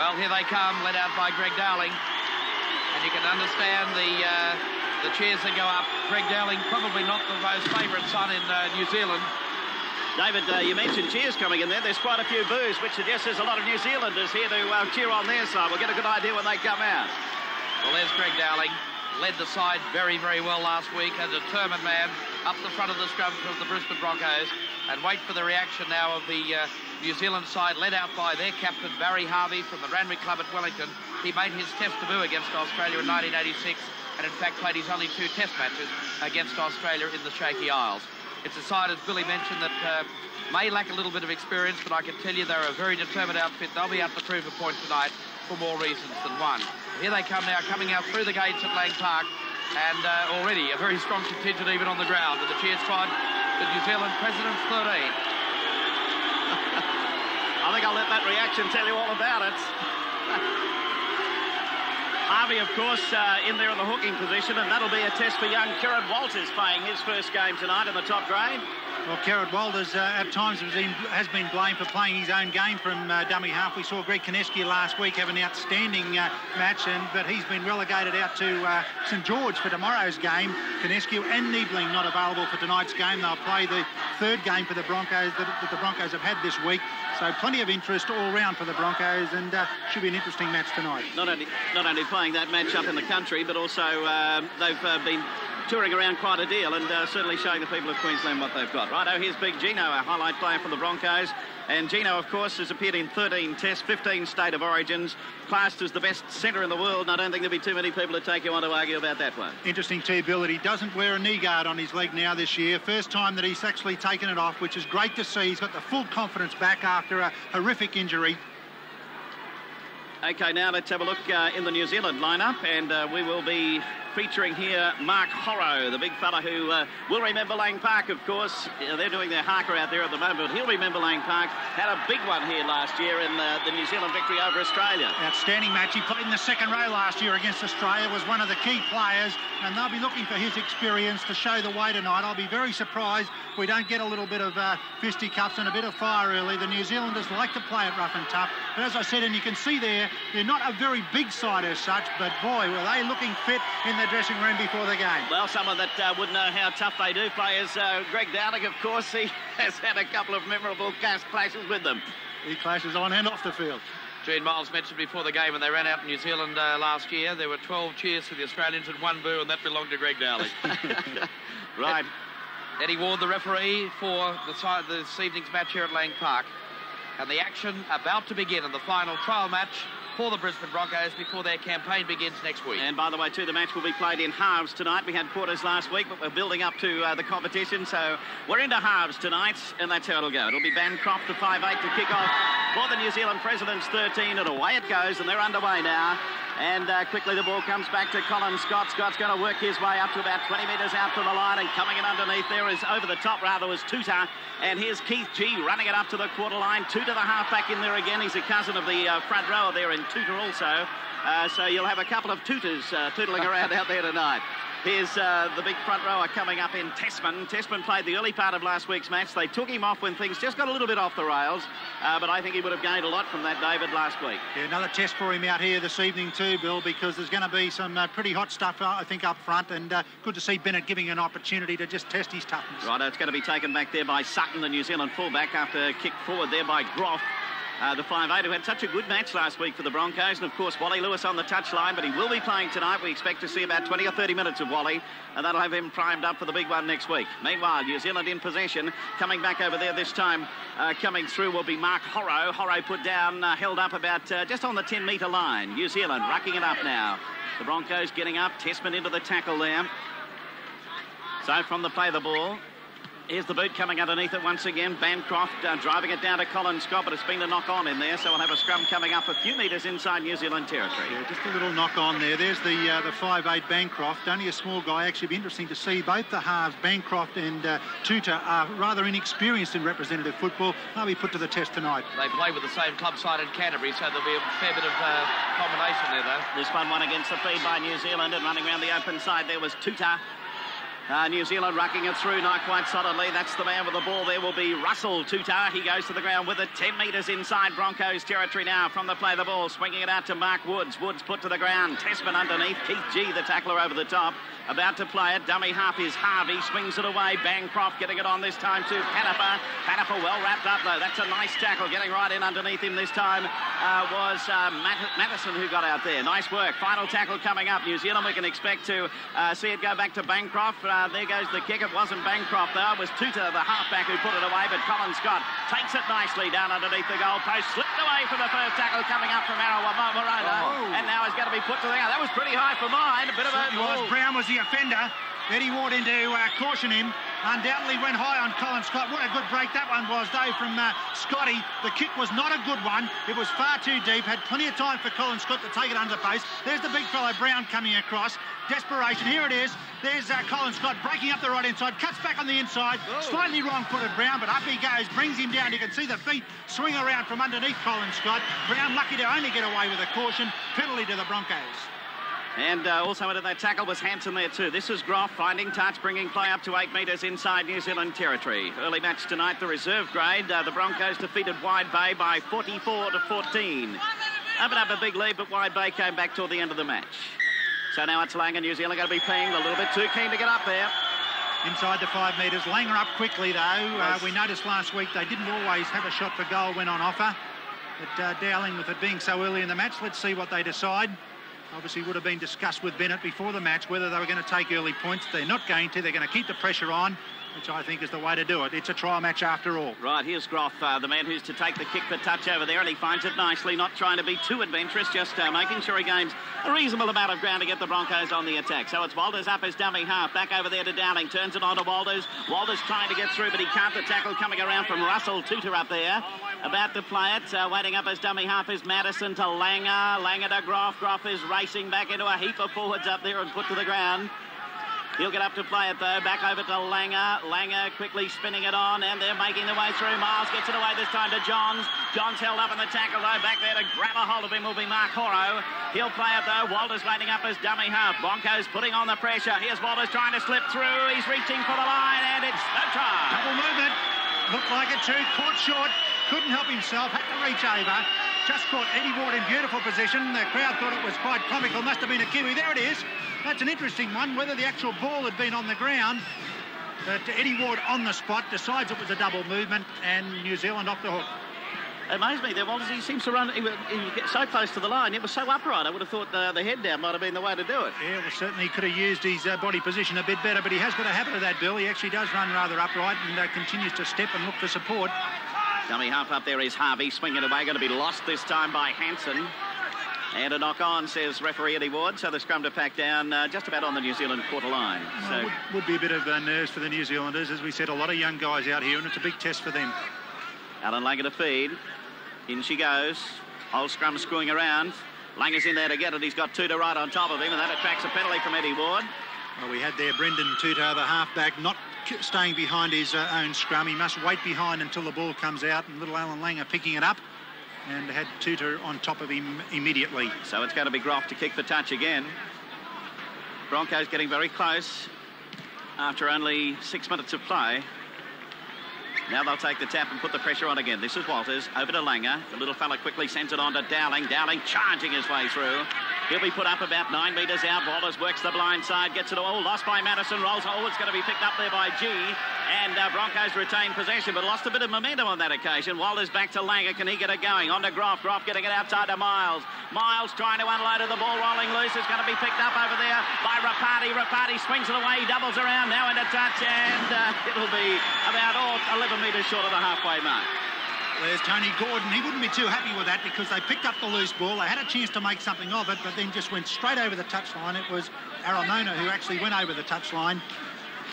Well, here they come, led out by Greg Dowling. And you can understand the cheers that go up. Greg Dowling, probably not the most favourite son in New Zealand. David, you mentioned cheers coming in there. There's quite a few boos, which suggests there's a lot of New Zealanders here to cheer on their side. We'll get a good idea when they come out. Well, there's Greg Dowling. Led the side very, very well last week. A determined man up the front of the scrum of the Brisbane Broncos. And wait for the reaction now of the New Zealand side, led out by their captain, Barry Harvey, from the Randwick Club at Wellington. He made his test debut against Australia in 1986 and, in fact, played his only 2 test matches against Australia in the Shaky Isles. It's a side, as Billy mentioned, that may lack a little bit of experience, but I can tell you they're a very determined outfit. They'll be out to prove a point tonight for more reasons than one. Here they come now, coming out through the gates at Lang Park, and already a very strong contingent even on the ground. And the cheer squad, the New Zealand President's 13. I think I'll let that reaction tell you all about it. Harvey, of course, in there in the hooking position, and that'll be a test for young Kieran Walters playing his first game tonight in the top grade. Well, Kieran Walters at times has been blamed for playing his own game from dummy half. We saw Greg Kineski last week have an outstanding match, but he's been relegated out to St George for tomorrow's game. Kineski and Niebling not available for tonight's game. They'll play the 3rd game for the Broncos that the Broncos have had this week. So plenty of interest all round for the Broncos, and should be an interesting match tonight. Not only playing that match up in the country, but also they've been touring around quite a deal and certainly showing the people of Queensland what they've got. Righto, here's Big Gino, a highlight player for the Broncos. And Gino, of course, has appeared in 13 tests, 15 state of origins, classed as the best centre in the world. And I don't think there'll be too many people to take you on to argue about that one. Interesting too, Bill, that he doesn't wear a knee guard on his leg now this year. First time that he's actually taken it off, which is great to see. He's got the full confidence back after a horrific injury. OK, now let's have a look in the New Zealand lineup, and we will be featuring here Mark Horrow, the big fella who will remember Lang Park, of course. They're doing their harker out there at the moment, but he'll remember Lang Park. Had a big one here last year in the New Zealand victory over Australia. Outstanding match. He played in the 2nd row last year against Australia, was one of the key players, and they'll be looking for his experience to show the way tonight. I'll be very surprised if we don't get a little bit of fisticuffs and a bit of fire early. The New Zealanders like to play it rough and tough, but as I said, and you can see there, they're not a very big side as such, but boy, were they looking fit in the dressing room before the game. Well, someone that would know how tough they do play is Greg Dowling. Of course, he has had a couple of memorable clashes with them. He clashes on and off the field. Gene Miles mentioned before the game when they ran out in New Zealand last year, there were 12 cheers for the Australians and 1 boo, and that belonged to Greg Dowling. Right. Eddie Ward, the referee for this evening's match here at Lang Park. And the action about to begin in the final trial match for the Brisbane Broncos before their campaign begins next week. And by the way, too, the match will be played in halves tonight. We had quarters last week, but we're building up to the competition, so we're into halves tonight, and that's how it'll go. It'll be Bancroft to 5'8" to kick off for the New Zealand Presidents 13, and away it goes, and they're underway now. And quickly the ball comes back to Colin Scott. Scott's going to work his way up to about 20 metres out from the line, and coming in underneath there is over the top rather was Tuta. And here's Keith G running it up to the quarter line. Tuta the halfback in there again. He's a cousin of the front rower there in Tuta also. So you'll have a couple of Tutas tootling around out there tonight. Here's the big front rower coming up in Tessman. Tessman played the early part of last week's match. They took him off when things just got a little bit off the rails. But I think he would have gained a lot from that, David, last week. Yeah, another test for him out here this evening too, Bill, because there's going to be some pretty hot stuff, I think, up front. And good to see Bennett giving an opportunity to just test his toughness. Right, it's going to be taken back there by Sutton, the New Zealand fullback, after a kick forward there by Groff. The 5'8", who had such a good match last week for the Broncos. And, of course, Wally Lewis on the touchline, but he will be playing tonight. We expect to see about 20 or 30 minutes of Wally, and that'll have him primed up for the big one next week. Meanwhile, New Zealand in possession. Coming back over there this time, coming through will be Mark Horrow. Horrow put down, held up about just on the 10-metre line. New Zealand rucking it up now. The Broncos getting up. Tessman into the tackle there. So from the play the ball. Here's the boot coming underneath it once again. Bancroft driving it down to Colin Scott, but it's been a knock-on in there, so we'll have a scrum coming up a few metres inside New Zealand territory. Yeah, just a little knock-on there. There's the 5'8" Bancroft, only a small guy. Actually, be interesting to see both the halves, Bancroft and Tuta, are rather inexperienced in representative football. They'll be put to the test tonight. They play with the same club side in Canterbury, so there'll be a fair bit of combination there, though. This one against the feed by New Zealand, and running around the open side there was Tuta. New Zealand rucking it through, not quite solidly. That's the man with the ball. There will be Russell Tutar. He goes to the ground with it. 10 metres inside Broncos territory now from the play of the ball. Swinging it out to Mark Woods. Woods put to the ground. Tessman underneath. Keith G, the tackler, over the top. About to play it. Dummy half is Harvey. Swings it away. Bancroft getting it on this time to Panaper. Panaper well wrapped up, though. That's a nice tackle. Getting right in underneath him this time was Madison, who got out there. Nice work. Final tackle coming up. New Zealand, we can expect to see it go back to Bancroft. There goes the kick. It wasn't Bancroft, though. It was Tutar, the halfback, who put it away, but Colin Scott takes it nicely down underneath the goal post. Slipped away from the first tackle coming up from Arawamorona, and now is going to be put to the ground. That was pretty high for mine. A bit of a... Brown was the offender. Eddie Ward in to caution him. Undoubtedly went high on Colin Scott. What a good break that one was, though, from Scotty. The kick was not a good one. It was far too deep. Had plenty of time for Colin Scott to take it under post. There's the big fellow Brown coming across. Desperation. Here it is. There's Colin Scott breaking up the right inside. Cuts back on the inside. Slightly wrong-footed Brown, but up he goes. Brings him down. You can see the feet swing around from underneath Colin Scott. Brown lucky to only get away with a caution. Penalty to the Broncos. And also into that tackle was Hanson there too. This is Groff finding touch, bringing play up to 8 metres inside New Zealand territory. Early match tonight, the reserve grade. The Broncos defeated Wide Bay by 44-14. Opened up a big lead, but Wide Bay came back till the end of the match. So now it's Langer. New Zealand going to be playing a little bit too keen to get up there. Inside the 5 metres. Langer up quickly, though. We noticed last week they didn't always have a shot for goal when on offer. But Dowling, with it being so early in the match, let's see what they decide. Obviously would have been discussed with Bennett before the match whether they were going to take early points. They're not going to. They're going to keep the pressure on, which I think is the way to do it. It's a trial match after all. Right, here's Groff, the man who's to take the kick for touch over there, and he finds it nicely, not trying to be too adventurous, just making sure he gains a reasonable amount of ground to get the Broncos on the attack. So it's Walters up as dummy half, back over there to Dowling, turns it on to Walters. Walters trying to get through, but he can't. The tackle coming around from Russell Tutar up there. About to play it, waiting up as dummy half is Madison to Langer. Langer to Groff. Groff is racing back into a heap of forwards up there and put to the ground. He'll get up to play it, though. Back over to Langer. Langer quickly spinning it on, and they're making their way through. Miles gets it away this time to Johns. Johns held up in the tackle, though. Back there to grab a hold of him will be Mark Horo. He'll play it, though. Walters waiting up as dummy half. Broncos putting on the pressure. Here's Walters trying to slip through. He's reaching for the line, and it's no try. Double movement. Looked like it too. Caught short. Couldn't help himself. Had to reach over. Just caught Eddie Ward in beautiful position. The crowd thought it was quite comical. Must have been a Kiwi. There it is. That's an interesting one. Whether the actual ball had been on the ground. But Eddie Ward on the spot decides it was a double movement, and New Zealand off the hook. It amazed me there, Walters. He seems to run. He gets so close to the line. It was so upright. I would have thought the head down might have been the way to do it. Yeah, well, certainly he could have used his body position a bit better, but he has got a habit of that, Bill. He actually does run rather upright and continues to step and look for support. Dummy half up there is Harvey, swinging away. Going to be lost this time by Hanson. And a knock on, says referee Eddie Ward. So the scrum to pack down just about on the New Zealand quarter line. Well, would be a bit of nerves for the New Zealanders. As we said, a lot of young guys out here, and it's a big test for them. Alan Langer to feed. In she goes. Old scrum screwing around. Langer's in there to get it. He's got Tutar right on top of him, and that attracts a penalty from Eddie Ward. Well, we had there Brendan Tutar, the halfback, not staying behind his own scrum. He must wait behind until the ball comes out, and little Alan Langer picking it up and had Tutar on top of him immediately. So it's going to be Groff to kick for touch again. Broncos getting very close after only 6 minutes of play. Now they'll take the tap and put the pressure on again. This is Walters, over to Langer. The little fella quickly sends it on to Dowling. Dowling charging his way through. He'll be put up about 9 metres out. Walters works the blind side, gets it all. Lost by Madison, rolls. Oh, it's going to be picked up there by G. And Broncos retain possession, but lost a bit of momentum on that occasion. Walters back to Langer. Can he get it going? On to Groff. Groff getting it outside to Miles. Miles trying to unload it. The ball rolling loose. It's going to be picked up over there by Rapati. Rapati swings it away. Doubles around. Now into touch. And it'll be about 11 metres short of the halfway mark. There's Tony Gordon. He wouldn't be too happy with that because they picked up the loose ball. They had a chance to make something of it, but then just went straight over the touchline. It was Aramona who actually went over the touchline.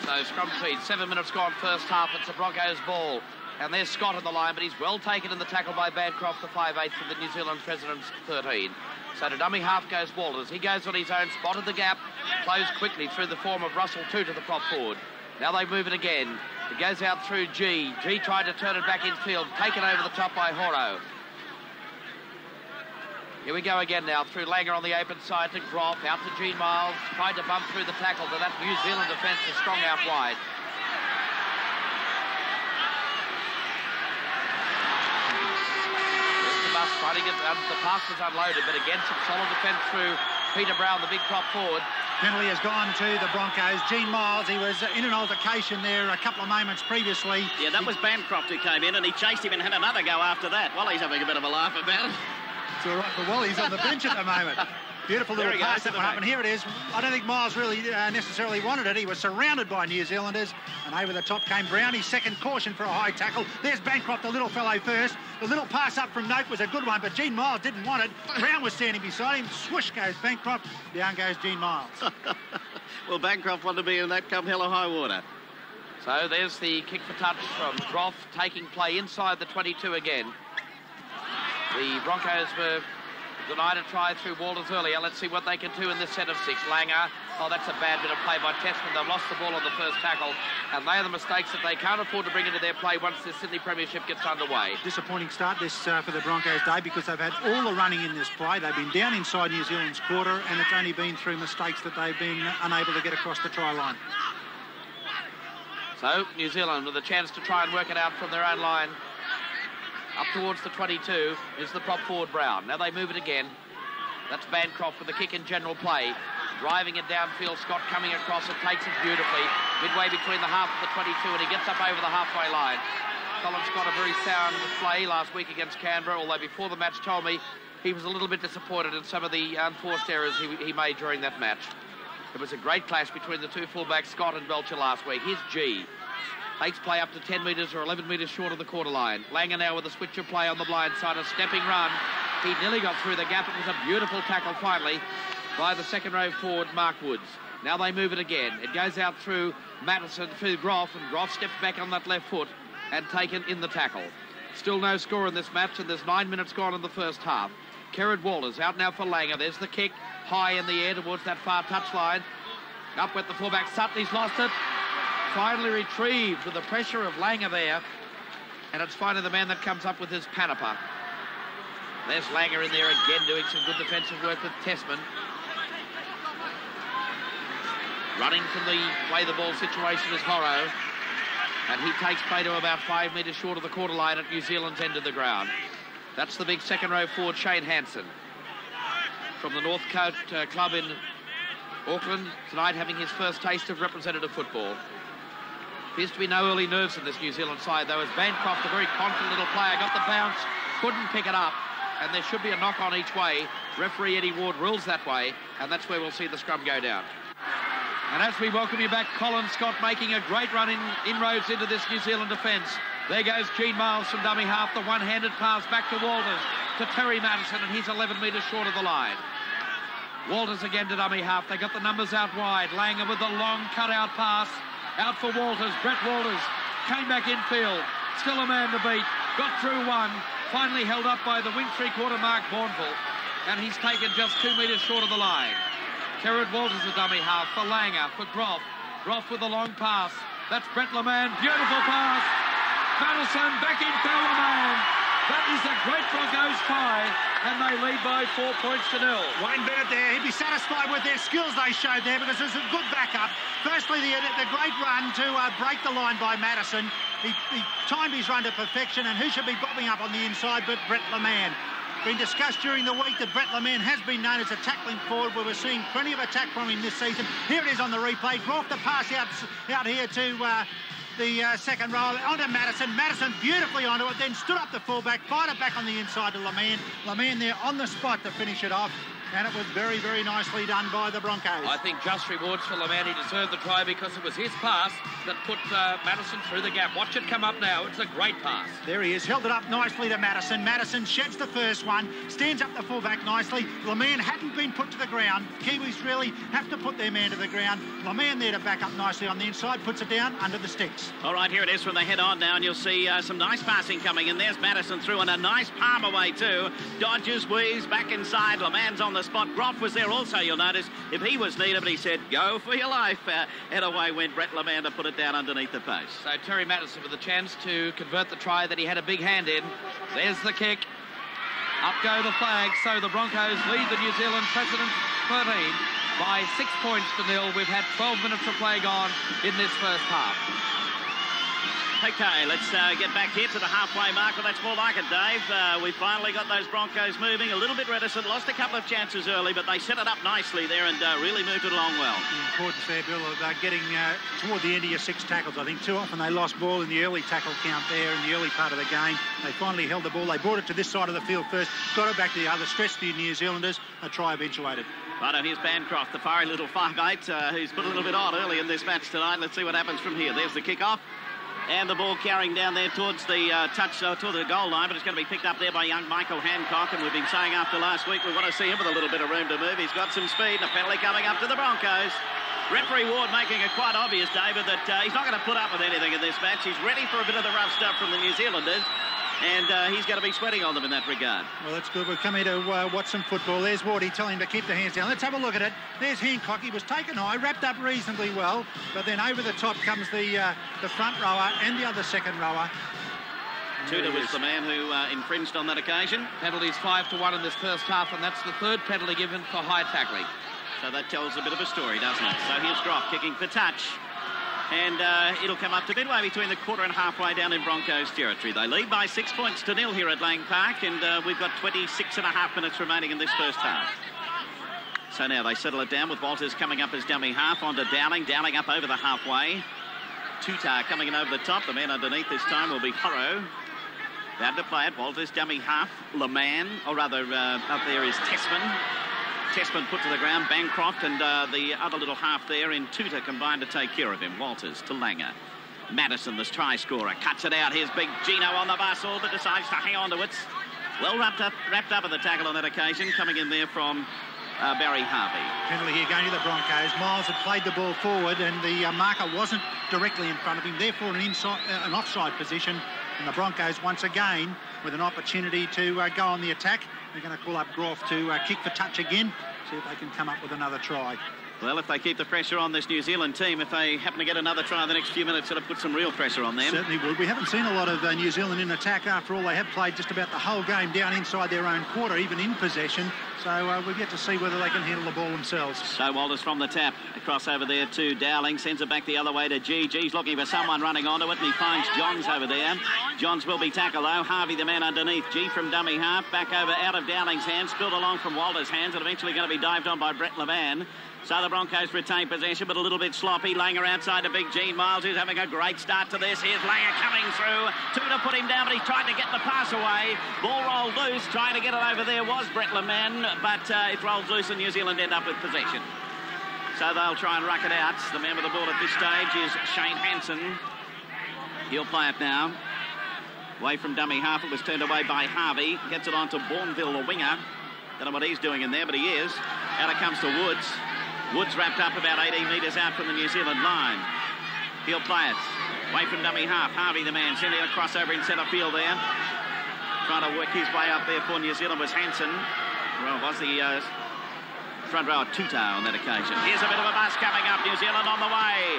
So scrum feed, 7 minutes gone first half. It's the Broncos' ball. And there's Scott on the line, but he's well taken in the tackle by Bancroft, the 5'8" for the New Zealand Presidents 13. So to dummy half goes Walters. He goes on his own, spotted the gap, closed quickly through the form of Russell 2 to the prop forward. Now they move it again. It goes out through G. G tried to turn it back infield, taken over the top by Horo. Here we go again now, through Langer on the open side to Groff, out to Gene Miles, tried to bump through the tackle, but that New Zealand defence is strong out wide. Trying to get the pass was unloaded, but again some solid defence through Peter Brown, the big prop forward. Penalty has gone to the Broncos. Gene Miles, he was in an altercation there a couple of moments previously. Yeah, that was Bancroft who came in, and he chased him and had another go after that. Wally's having a bit of a laugh about it. It's all right for Wally's on the bench at the moment. Beautiful little pass that went up, and here it is. I don't think Miles really necessarily wanted it. He was surrounded by New Zealanders, and over the top came Brown. His second caution for a high tackle. There's Bancroft, the little fellow first. The little pass up from Nope was a good one, but Gene Miles didn't want it. Brown was standing beside him. Swoosh goes Bancroft. Down goes Gene Miles. Well, Bancroft wanted to be in that come hell or high water. So there's the kick for touch from Groff, taking play inside the 22 again. The Broncos were denied a try through Walters earlier. Let's see what they can do in this set of 6. Langer. Oh, that's a bad bit of play by Testman. They've lost the ball on the first tackle, and they are the mistakes that they can't afford to bring into their play once the Sydney Premiership gets underway. Disappointing start this for the Broncos day, because they've had all the running in this play. They've been down inside New Zealand's quarter, and it's only been through mistakes that they've been unable to get across the try line. So New Zealand with a chance to try and work it out from their own line. Up towards the 22 is the prop forward Brown. Now they move it again. That's Bancroft with the kick in general play. Driving it downfield, Scott coming across it, takes it beautifully. Midway between the half of the 22, and he gets up over the halfway line. Colin Scott, a very sound play last week against Canberra, although before the match told me he was a little bit disappointed in some of the unforced errors he made during that match. It was a great clash between the two fullbacks, Scott and Belcher, last week. Here's G. Takes play up to 10 metres or 11 metres short of the quarter line. Langer now with a switch of play on the blind side, a stepping run. He nearly got through the gap. It was a beautiful tackle finally by the second row forward, Mark Woods. Now they move it again. It goes out through Madison, through Groff, and Groff steps back on that left foot and taken in the tackle. Still no score in this match, and there's 9 minutes gone in the first half. Kerrod Walters out now for Langer. There's the kick high in the air towards that far touchline. Up with the fullback Sutton. He's lost it. Finally retrieved with the pressure of Langer there, and it's finally the man that comes up with his Panapa. There's Langer in there again doing some good defensive work with Testman. Running from the play the ball situation is Horrow, and he takes play to about 5 metres short of the quarter line at New Zealand's end of the ground. That's the big second row forward, Shane Hansen, from the Northcote club in Auckland tonight, having his first taste of representative football. Appears to be no early nerves in this New Zealand side, though, as Bancroft, a very confident little player, got the bounce, couldn't pick it up, and there should be a knock on each way. Referee Eddie Ward rules that way, and that's where we'll see the scrum go down. And as we welcome you back, Colin Scott making a great run inroads into this New Zealand defence. There goes Gene Miles from dummy half, the one-handed pass back to Walters, to Terry Madison, and he's 11 metres short of the line. Walters again to dummy half. They got the numbers out wide. Langer with the long cut-out pass. Out for Walters. Brett Walters came back infield. Still a man to beat. Got through one. Finally held up by the wing three-quarter Mark Bourneville. And he's taken just 2 metres short of the line. Kerrod Walters a dummy half for Langer, for Groff. Groff with a long pass. That's Brett LeMan. Beautiful pass. Madison back in for LeMan. That is a great Broncos tie, and they lead by 4 points to 0. Wayne Bennett there, he'd be satisfied with their skills they showed there, because there's a good backup. Firstly, the great run to break the line by Madison. He timed his run to perfection, and who should be bobbing up on the inside but Brett LeMan. Been discussed during the week that Brett LeMan has been known as a tackling forward, where we're seeing plenty of attack from him this season. Here it is on the replay. Groff the pass out here to the second row onto Madison. Madison beautifully onto it, then stood up the fullback, fired it back on the inside to LeMan. LeMan there on the spot to finish it off. And it was very, very nicely done by the Broncos. I think just rewards for LeMan. He deserved the try because it was his pass that put Madison through the gap. Watch it come up now. It's a great pass. There he is. Held it up nicely to Madison. Madison sheds the first one. Stands up the fullback nicely. LeMan hadn't been put to the ground. Kiwis really have to put their man to the ground. LeMan there to back up nicely on the inside. Puts it down under the sticks. All right, here it is from the head on now, and you'll see some nice passing coming in. There's Madison through, and a nice palm away too. Dodges, weaves, back inside. LeMan's on the spot. Groff was there also, you'll notice, if he was needed, but he said, go for your life. And away went Brett LeMan to put it down underneath the post. So Terry Madison with a chance to convert the try that he had a big hand in. There's the kick. Up go the flags. So the Broncos lead the New Zealand President 13 by 6 points to 0. We've had 12 minutes of play gone in this first half. Okay, let's get back here to the halfway mark. Well, that's more like it, Dave. We finally got those Broncos moving. A little bit reticent, lost a couple of chances early, but they set it up nicely there and really moved it along well. The importance there, Bill, of getting toward the end of your 6 tackles. I think too often they lost ball in the early tackle count there in the early part of the game. They finally held the ball. They brought it to this side of the field first, got it back to the other, stretched the New Zealanders. A try eventuated. Righto, here's Bancroft, the fiery little 5'8", who's put a little bit on early in this match tonight. Let's see what happens from here. There's the kick-off. And the ball carrying down there towards the to the goal line, but it's going to be picked up there by young Michael Hancock. And we've been saying after last week we want to see him with a little bit of room to move. He's got some speed, and a penalty coming up to the Broncos. Referee Ward making it quite obvious, David, that he's not going to put up with anything in this match. He's ready for a bit of the rough stuff from the New Zealanders. And he's going to be sweating on them in that regard. Well, that's good. We've come here to watch some football. There's Wardy telling him to keep the hands down. Let's have a look at it. There's Hancock. He was taken high, wrapped up reasonably well, but then over the top comes the front rower and the other second rower. Tudor was the man who infringed on that occasion. Penalties 5-1 in this first half, and that's the third penalty given for high tackling. So that tells a bit of a story, doesn't it? So here's Groff kicking for touch. And it'll come up to midway between the quarter and halfway down in Broncos territory. They lead by 6 points to 0 here at Lang Park, and we've got 26.5 minutes remaining in this first half. So now they settle it down with Walters coming up as dummy half onto Dowling. Dowling up over the halfway. Tutar coming in over the top. The man underneath this time will be Horrow. Down to play it. Walters dummy half. Leman, or rather up there is Tessman. Tessman put to the ground, Bancroft and the other little half there in Tutor combined to take care of him. Walters to Langer. Madison, the try scorer, cuts it out. Here's big Gino on the bustle, but decides to hang on to it. Well wrapped up in the tackle on that occasion, coming in there from Barry Harvey. Penalty here going to the Broncos. Miles had played the ball forward and the marker wasn't directly in front of him, therefore an offside position. And the Broncos once again with an opportunity to go on the attack. They're going to call up Groff to kick for touch again, see if they can come up with another try. Well, if they keep the pressure on this New Zealand team, if they happen to get another try in the next few minutes, it'll put some real pressure on them. Certainly would. We haven't seen a lot of New Zealand in attack. After all, they have played just about the whole game down inside their own quarter, even in possession. So we've yet to see whether they can handle the ball themselves. So Walters from the tap, across over there to Dowling, sends it back the other way to G. G's looking for someone running onto it, and he finds Johns over there. Johns will be tackled, though. Harvey, the man underneath. G from dummy half, back over out of Dowling's hands, spilled along from Walters' hands, and eventually going to be dived on by Brett Levan. So the Broncos retain possession, but a little bit sloppy. Langer outside to big Gene Miles, who's having a great start to this. Here's Langer coming through. Tudor put him down, but he's tried to get the pass away. Ball rolled loose. Trying to get it over there was Brett Leman, but it rolls loose and New Zealand end up with possession. So they'll try and ruck it out. The man with the ball at this stage is Shane Hansen. He'll play it now. Away from dummy half. It was turned away by Harvey. Gets it on to Bourneville, the winger. Don't know what he's doing in there, but he is. Out it comes to Woods. Woods wrapped up about 18 metres out from the New Zealand line. He'll play it. Away from dummy half. Harvey, the man, sending a crossover in centre field there. Trying to work his way up there for New Zealand was Hansen. Well, it was the front row Tutar on that occasion. Here's a bit of a bus coming up. New Zealand on the way.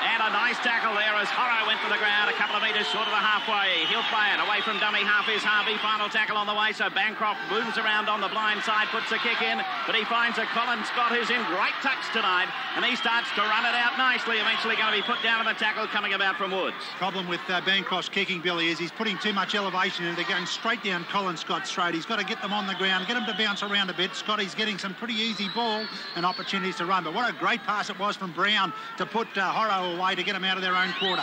And a nice tackle there as Horrow went to the ground a couple of metres short of the halfway. He'll play it. Away from dummy half is Harvey. Final tackle on the way. So Bancroft moves around on the blind side, puts a kick in. But he finds a Colin Scott who's in great touch tonight. And he starts to run it out nicely. Eventually going to be put down in the tackle coming about from Woods. Problem with Bancroft's kicking, Billy, is he's putting too much elevation in. They're going straight down Colin Scott's throat. He's got to get them on the ground, get them to bounce around a bit. Scotty's getting some pretty easy ball and opportunities to run. But what a great pass it was from Brown to put Horrow away to get him out of their own quarter.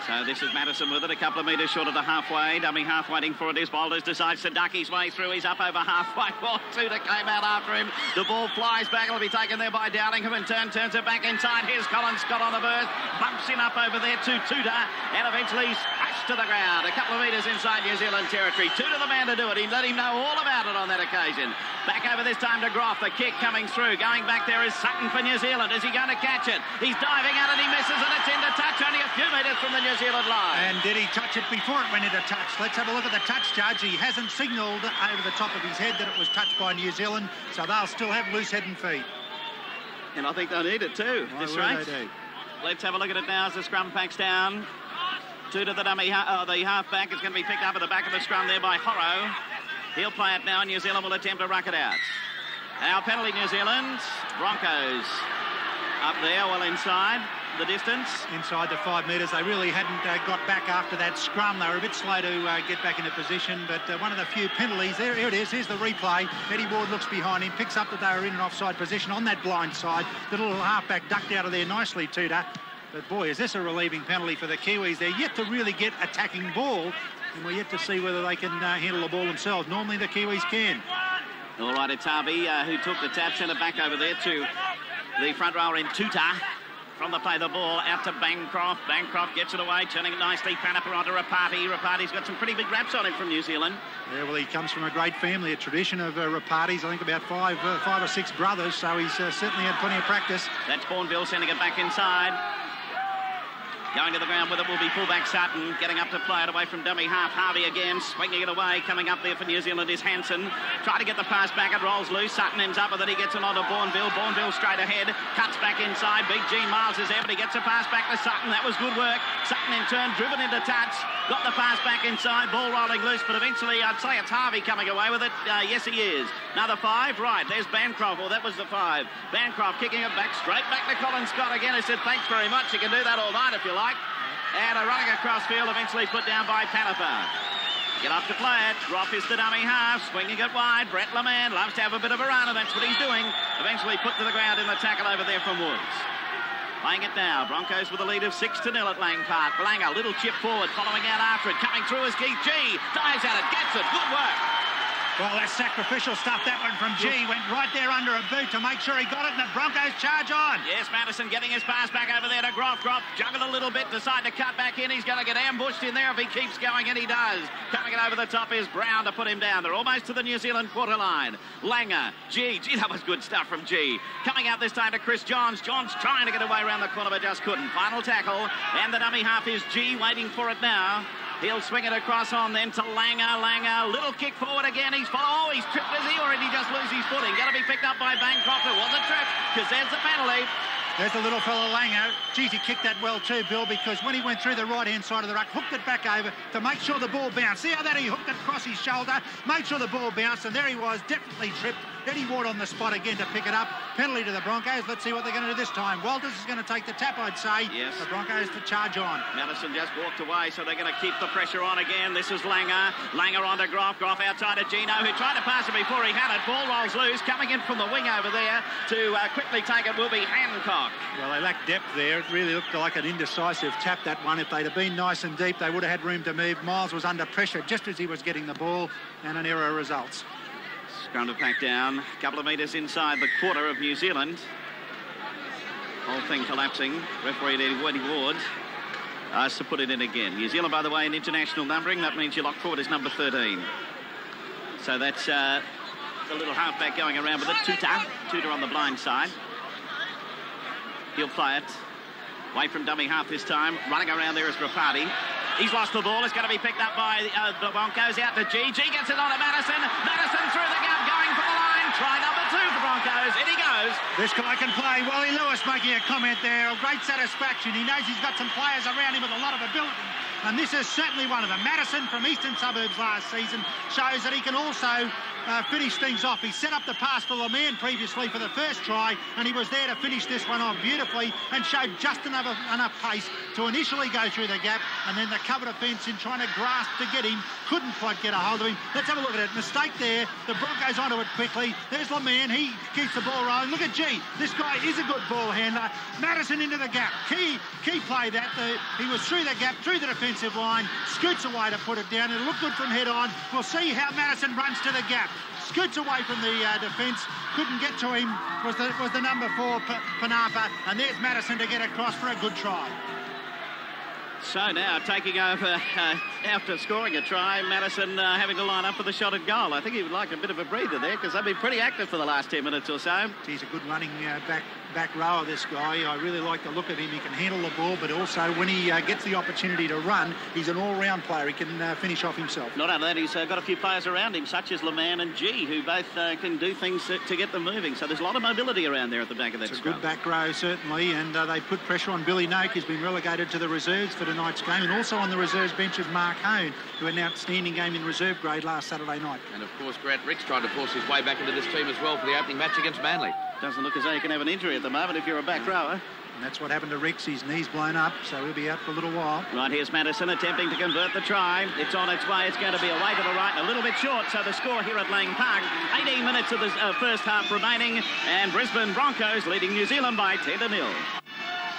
So this is Madison with it, a couple of metres short of the halfway. Dummy half waiting for it is Boulders, decides to duck his way through. He's up over halfway. Ball Tudor came out after him. The ball flies back. It'll be taken there by Dowlingham and turns it back inside. Here's Colin Scott on the berth. Bumps him up over there to Tudor and eventually crashed to the ground. A couple of metres inside New Zealand territory. Tudor the man to do it. He let him know all about it on that occasion. Back over this time to Groff. The kick coming through. Going back there is Sutton for New Zealand. Is he going to catch it? He's diving at it. He misses and it's into touch. Only a few metres from the New Zealand line. And did he touch it before it went into touch? Let's have a look at the touch, Judge. He hasn't signalled over the top of his head that it was touched by New Zealand, so they'll still have loose head and feet. And I think they need it too, this race. Let's have a look at it now as the scrum packs down. Two to the dummy, the half-back is going to be picked up at the back of the scrum there by Horrow. He'll play it now. New Zealand will attempt to ruck it out. Now penalty New Zealand. Broncos up there, well inside the distance. Inside the 5 metres. They really hadn't got back after that scrum. They were a bit slow to get back into position, but one of the few penalties. Here it is. Here's the replay. Eddie Ward looks behind him, picks up that they were in an offside position on that blind side. The little halfback ducked out of there nicely, Tudor. But boy, is this a relieving penalty for the Kiwis. They're yet to really get attacking ball, and we're yet to see whether they can handle the ball themselves. Normally the Kiwis can. All right, it's Harvey who took the tap, sent it back over there to the front rower in Tuta. From the play, the ball out to Bancroft. Bancroft gets it away, turning it nicely. Panapa onto Rapati. Rapati's got some pretty big raps on him from New Zealand. Yeah, well, he comes from a great family, a tradition of Rapatis. I think about five or six brothers, so he's certainly had plenty of practice. That's Bourneville sending it back inside. Going to the ground with it will be fullback Sutton, getting up to play it away from dummy half. Harvey again, swinging it away. Coming up there for New Zealand is Hansen. Try to get the pass back, it rolls loose. Sutton ends up with it, he gets it onto Bourneville. Bourneville straight ahead, cuts back inside. Big Gene Miles is there, but he gets a pass back to Sutton. That was good work. Sutton in turn, driven into touch. Got the pass back inside, ball rolling loose, but eventually I'd say it's Harvey coming away with it. Yes, he is. Another 5, right, there's Bancroft. Well, that was the 5. Bancroft kicking it back, straight back to Colin Scott again. He said, thanks very much, you can do that all night if you like. And a running across field, eventually put down by Panapa. Get up to play it. Drop is the dummy half. Swinging it wide. Brett LeMan loves to have a bit of a run, and that's what he's doing. Eventually put to the ground in the tackle over there from Woods. Playing it now. Broncos with a lead of 6-0 at Lang Park. Langer, little chip forward, following out after it. Coming through is Keith G. Dives at it. Gets it. Good work. Well, that's sacrificial stuff. That one from G went right there under a boot to make sure he got it, and the Broncos charge on. Yes, Madison getting his pass back over there to Groff. Groff juggled a little bit, decide to cut back in. He's going to get ambushed in there if he keeps going, and he does. Coming it over the top is Brown to put him down. They're almost to the New Zealand quarter line. Langer, G. Gee, that was good stuff from G. Coming out this time to Chris Johns. Johns trying to get away around the corner, but just couldn't. Final tackle, and the dummy half is G, waiting for it now. He'll swing it across on then to Langer. Langer, little kick forward again. He's tripped, is he? Or did he just lose his footing? Going to be picked up by Bancroft. It was a trip, because there's the penalty. There's the little fella Langer. Geez, he kicked that well too, Bill, because when he went through the right-hand side of the ruck, hooked it back over to make sure the ball bounced. See how that he hooked it across his shoulder, made sure the ball bounced, and there he was, definitely tripped. Eddie Ward on the spot again to pick it up. Penalty to the Broncos. Let's see what they're going to do this time. Walters is going to take the tap, I'd say. Yes. The Broncos to charge on. Madison just walked away, so they're going to keep the pressure on again. This is Langer. Langer on to Groff. Groff outside of Gino, who tried to pass it before he had it. Ball rolls loose. Coming in from the wing over there to quickly take it will be Hancock. Well, they lacked depth there. It really looked like an indecisive tap, that one. If they'd have been nice and deep, they would have had room to move. Miles was under pressure just as he was getting the ball, and an error results. Scrum back down, a couple of metres inside the quarter of New Zealand. Whole thing collapsing. Referee Eddie Ward asked to put it in again. New Zealand, by the way, in international numbering. That means your lock forward is number 13. So that's the little halfback going around with it. Tuta on the blind side. He'll play it. Away from dummy half this time. Running around there is Rapati. He's lost the ball. It's going to be picked up by the Broncos. Out to G. G gets it on to Madison. Madison through the gap, going for the line. Try number 2 for Broncos. In he goes. This guy can play. Wally Lewis making a comment there. Great satisfaction. He knows he's got some players around him with a lot of ability. And this is certainly one of them. Madison from Eastern Suburbs last season shows that he can also finish things off. He set up the pass for LeMan previously for the first try, and he was there to finish this one off beautifully and showed just enough pace to initially go through the gap, and then the cover defence in trying to grasp to get him, couldn't quite get a hold of him. Let's have a look at it. Mistake there. The Broncos onto it quickly. There's LeMan. He keeps the ball rolling. Look at G. This guy is a good ball handler. Madison into the gap. Key play that. He was through the gap, through the defensive line, scoots away to put it down. It'll look good from head on. We'll see how Madison runs to the gap. Scoots away from the defence, couldn't get to him, was the number 4, Panapa, and there's Madison to get across for a good try. So now taking over after scoring a try, Madison having to line up for the shot at goal. I think he would like a bit of a breather there, because they've been pretty active for the last 10 minutes or so. He's a good running back rower, this guy. I really like the look of him. He can handle the ball, but also when he gets the opportunity to run, he's an all-round player. He can finish off himself. Not only that, he's got a few players around him, such as LeMan and G, who both can do things to get them moving. So there's a lot of mobility around there at the back of that It's scrum. a good back row, certainly, and they put pressure on Billy Noak, who's been relegated to the reserves for tonight's game, and also on the reserves bench is Mark Hone, who had an outstanding game in reserve grade last Saturday night. And, of course, Grant Rick's trying to force his way back into this team as well for the opening match against Manly. Doesn't look as though you can have an injury at the moment if you're a back rower. And that's what happened to Ricks. His knee's blown up, so he'll be out for a little while. Right, here's Madison attempting to convert the try. It's on its way. It's going to be away to the right and a little bit short. So the score here at Lang Park, 18 minutes of the first half remaining, and Brisbane Broncos leading New Zealand by 10-0.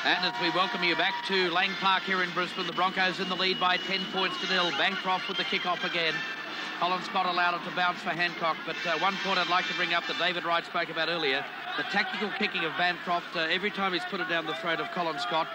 And as we welcome you back to Lang Park here in Brisbane, the Broncos in the lead by 10 points to 0. Bancroft with the kick-off again. Colin Scott allowed it to bounce for Hancock, but one point I'd like to bring up that David Wright spoke about earlier, the tactical kicking of Bancroft, every time he's put it down the throat of Colin Scott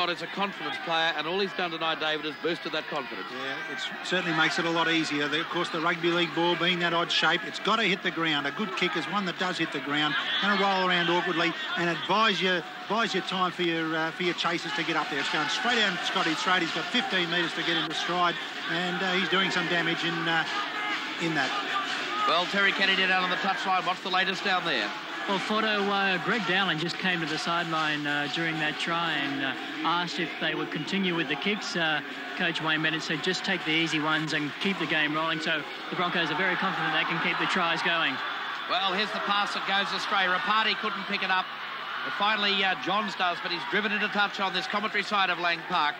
is a confidence player, and all he's done tonight, David, has boosted that confidence. Yeah, it certainly makes it a lot easier. Of course, the rugby league ball being that odd shape, it's got to hit the ground. A good kick is one that does hit the ground, going to roll around awkwardly, and advise your time for your chasers to get up there. It's going straight down Scotty's throat. He's got 15 metres to get into stride, and he's doing some damage in that. Well, Terry Kennedy down on the touchline. What's the latest down there? Well, Fordo, Greg Dowling just came to the sideline during that try and asked if they would continue with the kicks. Coach Wayne Bennett said just take the easy ones and keep the game rolling. So the Broncos are very confident they can keep the tries going. Well, here's the pass that goes astray. Rapati couldn't pick it up. But finally, Johns does, but he's driven into touch on this commentary side of Lang Park.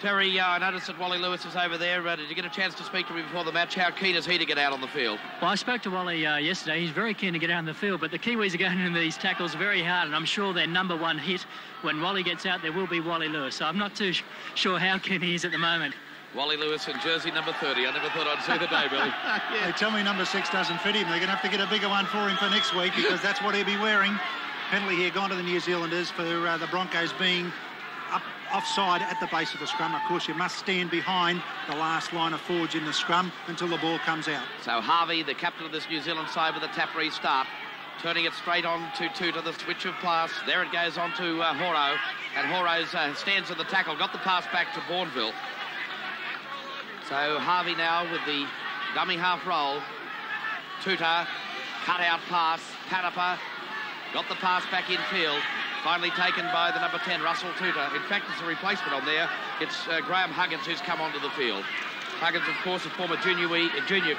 Terry, I noticed that Wally Lewis is over there. Did you get a chance to speak to him before the match? How keen is he to get out on the field? Well, I spoke to Wally yesterday. He's very keen to get out on the field, but the Kiwis are going into these tackles very hard, and I'm sure their number one hit when Wally gets out, there will be Wally Lewis. So I'm not too sure how keen he is at the moment. Wally Lewis in jersey number 30. I never thought I'd see the day, Billy. Yeah. They tell me number 6 doesn't fit him. They're going to have to get a bigger one for him for next week because that's what he'll be wearing. Penalty here gone to the New Zealanders for the Broncos being offside at the base of the scrum. Of course, you must stand behind the last line of forwards in the scrum until the ball comes out. So Harvey, the captain of this New Zealand side, with a tap restart, turning it straight on to the switch of pass. There it goes on to Horo, and Horo stands in the tackle, got the pass back to Bourneville. So Harvey now with the dummy half roll. Tuta, cut out pass, Panapa, got the pass back in field. Finally taken by the number 10, Russell Tuta. In fact, it's a replacement on there. It's Graham Huggins who's come onto the field. Huggins, of course, a former junior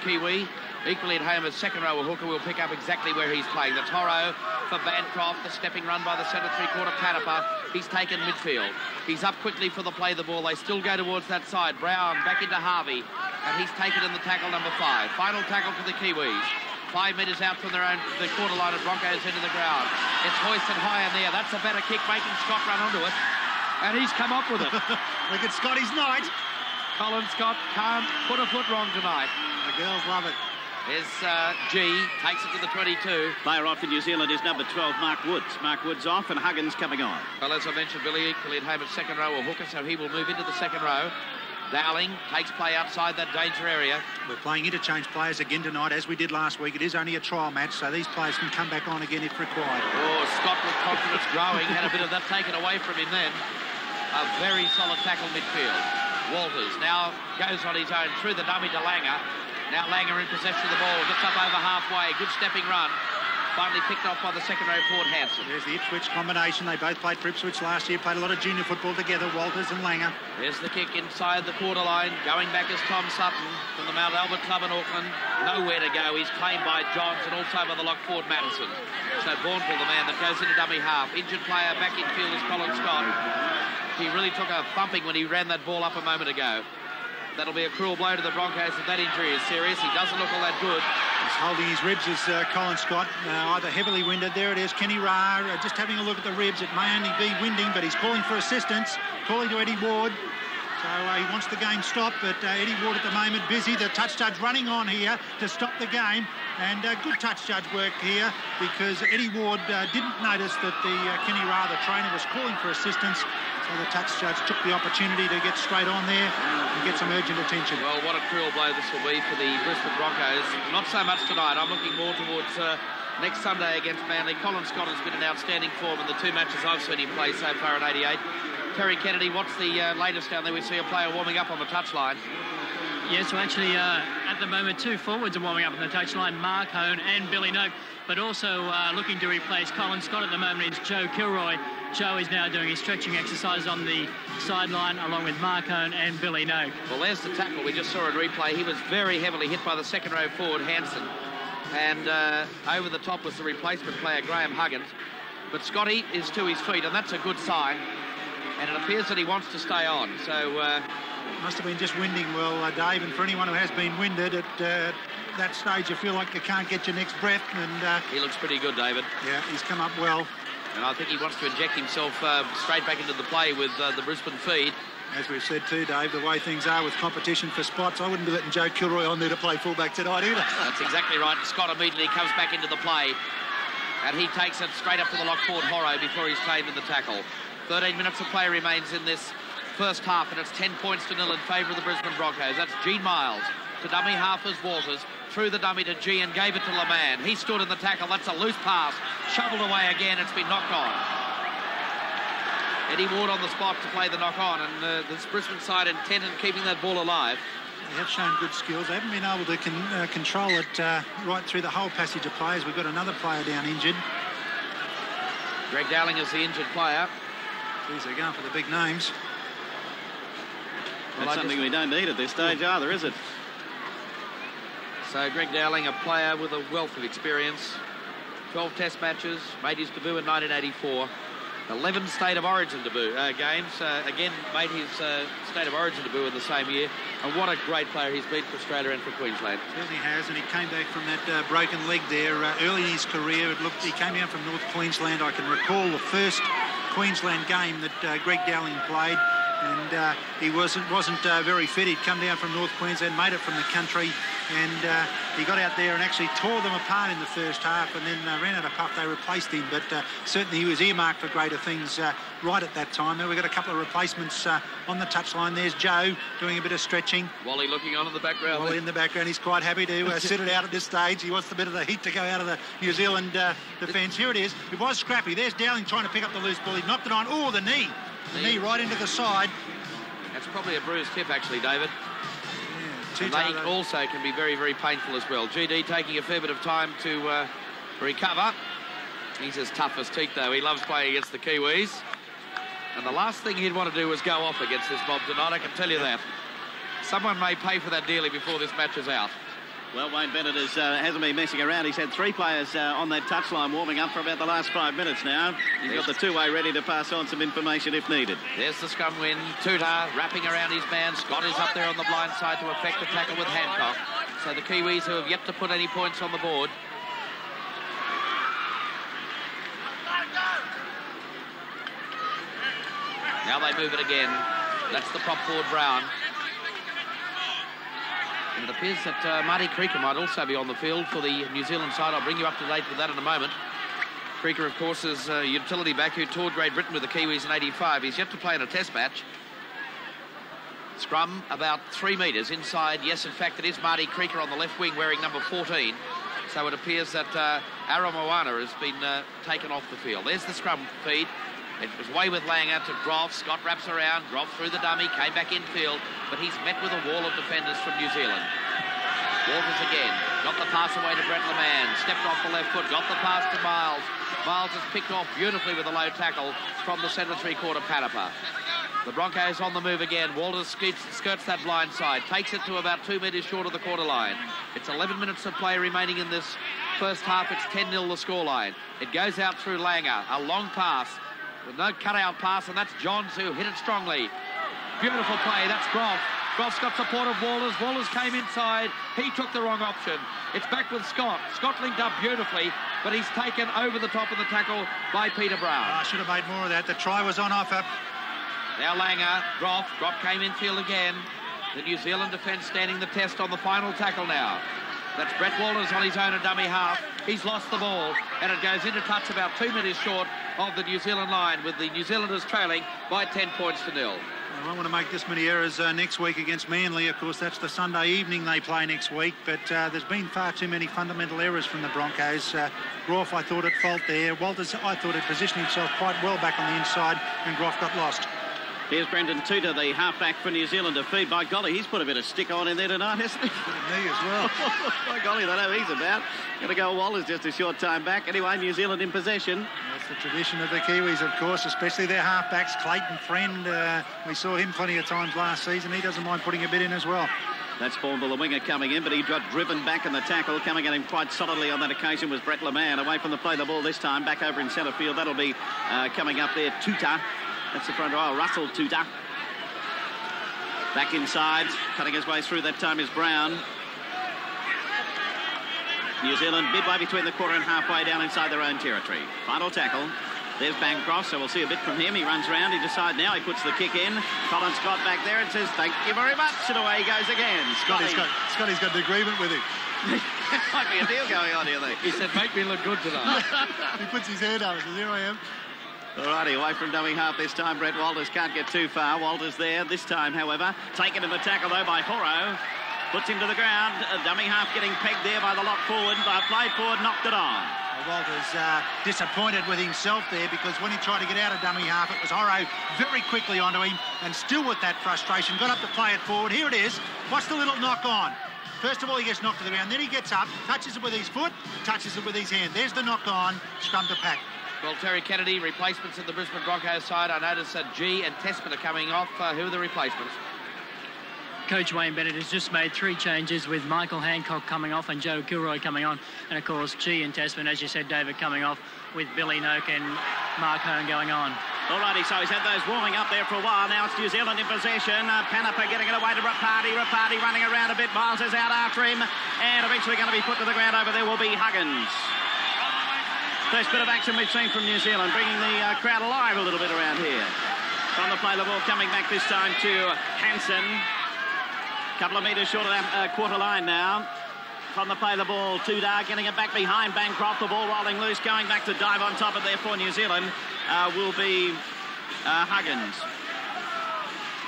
Kiwi. Equally at home as second rower hooker, will pick up exactly where he's playing. That's Horo for Bancroft, the stepping run by the centre three-quarter Panapa. He's taken midfield. He's up quickly for the play of the ball. They still go towards that side. Brown back into Harvey, and he's taken in the tackle number 5. Final tackle for the Kiwis. 5 metres out from the quarter line of Broncos into the ground. It's hoisted high in there. That's a better kick, making Scott run onto it. And he's come up with it. Look at Scotty's night. Colin Scott can't put a foot wrong tonight. The girls love it. Here's G, takes it to the 22. Player off for New Zealand is number 12, Mark Woods. Mark Woods off and Huggins coming on. Well, as I mentioned, Billy equally at home at second row or hooker, so he will move into the second row. Dowling takes play outside that danger area. We're playing interchange players again tonight, as we did last week. It is only a trial match, so these players can come back on again if required. Oh, Scott with confidence growing. Had a bit of that taken away from him then. A very solid tackle midfield. Walters now goes on his own through the dummy to Langer. Now Langer in possession of the ball. Gets up over halfway. Good stepping run. Finally picked off by the second row forward, Hansen. There's the Ipswich combination. They both played for Ipswich last year, played a lot of junior football together, Walters and Langer. There's the kick inside the quarter line. Going back is Tom Sutton from the Mount Albert Club in Auckland. Nowhere to go. He's claimed by Johns and also by the lock forward, Madison. So Bourneville, the man that goes into dummy half. Injured player back in field is Colin Scott. He really took a thumping when he ran that ball up a moment ago. That'll be a cruel blow to the Broncos if that injury is serious. He doesn't look all that good. He's holding his ribs as Colin Scott, either heavily winded. There it is, Kenny Ra, just having a look at the ribs. It may only be winding, but he's calling for assistance, calling to Eddie Ward. So he wants the game stopped, but Eddie Ward at the moment busy. The touch judge running on here to stop the game. And good touch judge work here because Eddie Ward didn't notice that the Kenny Ra, the trainer, was calling for assistance. So the touch judge took the opportunity to get straight on there and get some urgent attention. Well, what a cruel blow this will be for the Brisbane Broncos. Not so much tonight. I'm looking more towards next Sunday against Manly. Colin Scott has been in outstanding form in the 2 matches I've seen him play so far in 88. Terry Kennedy, what's the latest down there? We see a player warming up on the touchline. Yeah, so actually, at at the moment, two forwards are warming up on the touchline, Mark Hone and Billy Noak, but also looking to replace Colin Scott at the moment is Joe Kilroy. Joe is now doing his stretching exercise on the sideline along with Mark Hone and Billy Noak. Well, there's the tackle we just saw in replay. He was very heavily hit by the second row forward, Hansen. And over the top was the replacement player, Graham Huggins. But Scotty is to his feet, and that's a good sign. And it appears that he wants to stay on. So must have been just winding well, Dave. And for anyone who has been winded at that stage, you feel like you can't get your next breath. And he looks pretty good, David. Yeah, he's come up well. And I think he wants to inject himself straight back into the play with the Brisbane feed. As we've said too, Dave, the way things are with competition for spots, I wouldn't be letting Joe Kilroy on there to play fullback tonight either. That's exactly right. And Scott immediately comes back into the play. And he takes it straight up to the lock forward Horro before he's claimed in the tackle. 13 minutes of play remains in this first half, and it's 10 points to 0 in favour of the Brisbane Broncos. That's Gene Miles to dummy half as Walters, threw the dummy to G and gave it to LeMan. He stood in the tackle. That's a loose pass. Shoveled away again. It's been knocked on. Eddie Ward on the spot to play the knock on, and this Brisbane side intent on keeping that ball alive. They have shown good skills. They haven't been able to control it right through the whole passage of players. We've got another player down injured. Greg Dowling is the injured player. Geez, they're going for the big names. Well, that's something we don't need at this stage either, is it? So Greg Dowling, a player with a wealth of experience. 12 test matches, made his debut in 1984. 11 State of Origin debut games. Again, made his State of Origin debut in the same year. And what a great player he's been for Australia and for Queensland. Certainly has, and he came back from that broken leg there early in his career. He came out from North Queensland. I can recall the first Queensland game that Greg Dowling played, and he wasn't very fit. He'd come down from North Queensland, made it from the country, and he got out there and actually tore them apart in the first half, and then ran out of puff. They replaced him, but certainly he was earmarked for greater things right at that time. Then we've got a couple of replacements on the touchline. There's Joe doing a bit of stretching. Wally looking on in the background. Wally in the background. He's quite happy to sit it out at this stage. He wants a bit of the heat to go out of the New Zealand defence. Here it is. It was scrappy. There's Dowling trying to pick up the loose ball. He knocked it on. Oh, the knee. The knee right into the side. That's probably a bruised hip, actually, David. Yeah, and they also can be very, very painful as well. GD taking a fair bit of time to recover. He's as tough as teak, though. He loves playing against the Kiwis. And the last thing he'd want to do was go off against this mob tonight, I can tell you that. Someone may pay for that dearly before this match is out. Well, Wayne Bennett hasn't been messing around. He's had three players on that touchline warming up for about the last 5 minutes now. He's got the two-way ready to pass on some information if needed. There's the scrum win. Tutar wrapping around his man. Scott is up there on the blind side to effect a tackle with Hancock. So the Kiwis, who have yet to put any points on the board. Now they move it again. That's the prop forward, Brown. And it appears that Marty Creaker might also be on the field for the New Zealand side. I'll bring you up to date with that in a moment. Creaker, of course, is a utility back who toured Great Britain with the Kiwis in '85. He's yet to play in a test match. Scrum about 3 metres inside. Yes, in fact, it is Marty Creaker on the left wing wearing number 14. So it appears that Aaron Moana has been taken off the field. There's the scrum feed. It was way with Langer to Groff. Scott wraps around. Groff through the dummy, came back infield, but he's met with a wall of defenders from New Zealand. Walters again. Got the pass away to Brett LeMan. Stepped off the left foot. Got the pass to Miles. Miles is picked off beautifully with a low tackle from the centre three-quarter Panapa. The Broncos on the move again. Walters skirts that blind side. Takes it to about 2 metres short of the quarter line. It's 11 minutes of play remaining in this first half. It's 10-0 the scoreline. It goes out through Langer. A long pass. With no cut-out pass, and that's Johns who hit it strongly. Beautiful play. That's Groff. Groff's got support of Walters. Walters came inside. He took the wrong option. It's back with Scott. Scott linked up beautifully, but he's taken over the top of the tackle by Peter Brown. I should have made more of that. The try was on offer. Now Langer. Groff. Groff came infield again. The New Zealand defence standing the test on the final tackle now. That's Brett Walters on his own and dummy half. He's lost the ball, and it goes into touch about 2 metres short of the New Zealand line, with the New Zealanders trailing by 10 points to 0. I don't want to make this many errors next week against Manly. Of course, that's the Sunday evening they play next week, but there's been far too many fundamental errors from the Broncos. Groff, I thought, at fault there. Walters, I thought, had positioned himself quite well back on the inside, and Groff got lost. Here's Brendan Tutor, the halfback for New Zealand to feed. By golly, he's put a bit of stick on in there tonight, hasn't he? Me as well. By golly, they know he's about. Going to go Walters just a short time back. Anyway, New Zealand in possession. That's the tradition of the Kiwis, of course, especially their halfbacks. Clayton Friend, we saw him plenty of times last season. He doesn't mind putting a bit in as well. That's Bourneville, the winger, coming in, but he got driven back in the tackle. Coming at him quite solidly on that occasion was Brett Leman. Away from the play the ball this time, back over in centre field. That'll be coming up there, Tuta. That's the front row, Russell Tuta. Back inside, cutting his way through that time is Brown. New Zealand midway between the quarter and halfway down inside their own territory. Final tackle. There's Bancroft, so we'll see a bit from him. He runs around, he decides now, he puts the kick in. Colin Scott back there and says, thank you very much, and away he goes again. Scotty's got an agreement with him. Might be a deal going on here, though. He said, make me look good tonight. He puts his hand up and says, here I am. Alrighty, away from dummy half this time. Brett Walters can't get too far. Walters there this time, however. Taken in the tackle, though, by Horo. Puts him to the ground. Dummy half getting pegged there by the lock forward. Played forward, knocked it on. Well, Walters disappointed with himself there, because when he tried to get out of dummy half, it was Horo very quickly onto him, and still with that frustration, got up to play it forward. Here it is. Watch the little knock on. First of all, he gets knocked to the ground. Then he gets up, touches it with his foot, touches it with his hand. There's the knock on. Scrum to pack. Well, Terry Kennedy, replacements in the Brisbane Broncos side. I notice that G and Testman are coming off. Who are the replacements? Coach Wayne Bennett has just made 3 changes, with Michael Hancock coming off and Joe Kilroy coming on. And, of course, G and Testman, as you said, David, coming off, with Billy Noak and Mark Hearn going on. Alrighty, so he's had those warming up there for a while. Now it's New Zealand in possession. Panaper getting it away to Rapati. Rapati running around a bit. Miles is out after him. And eventually going to be put to the ground over there will be Huggins. First bit of action we've seen from New Zealand, bringing the crowd alive a little bit around here. From the play, the ball coming back this time to Hansen. Couple of metres short of that quarter line now. From the play, the ball, Tudor getting it back behind Bancroft. The ball rolling loose, going back to dive on top of there for New Zealand will be Huggins.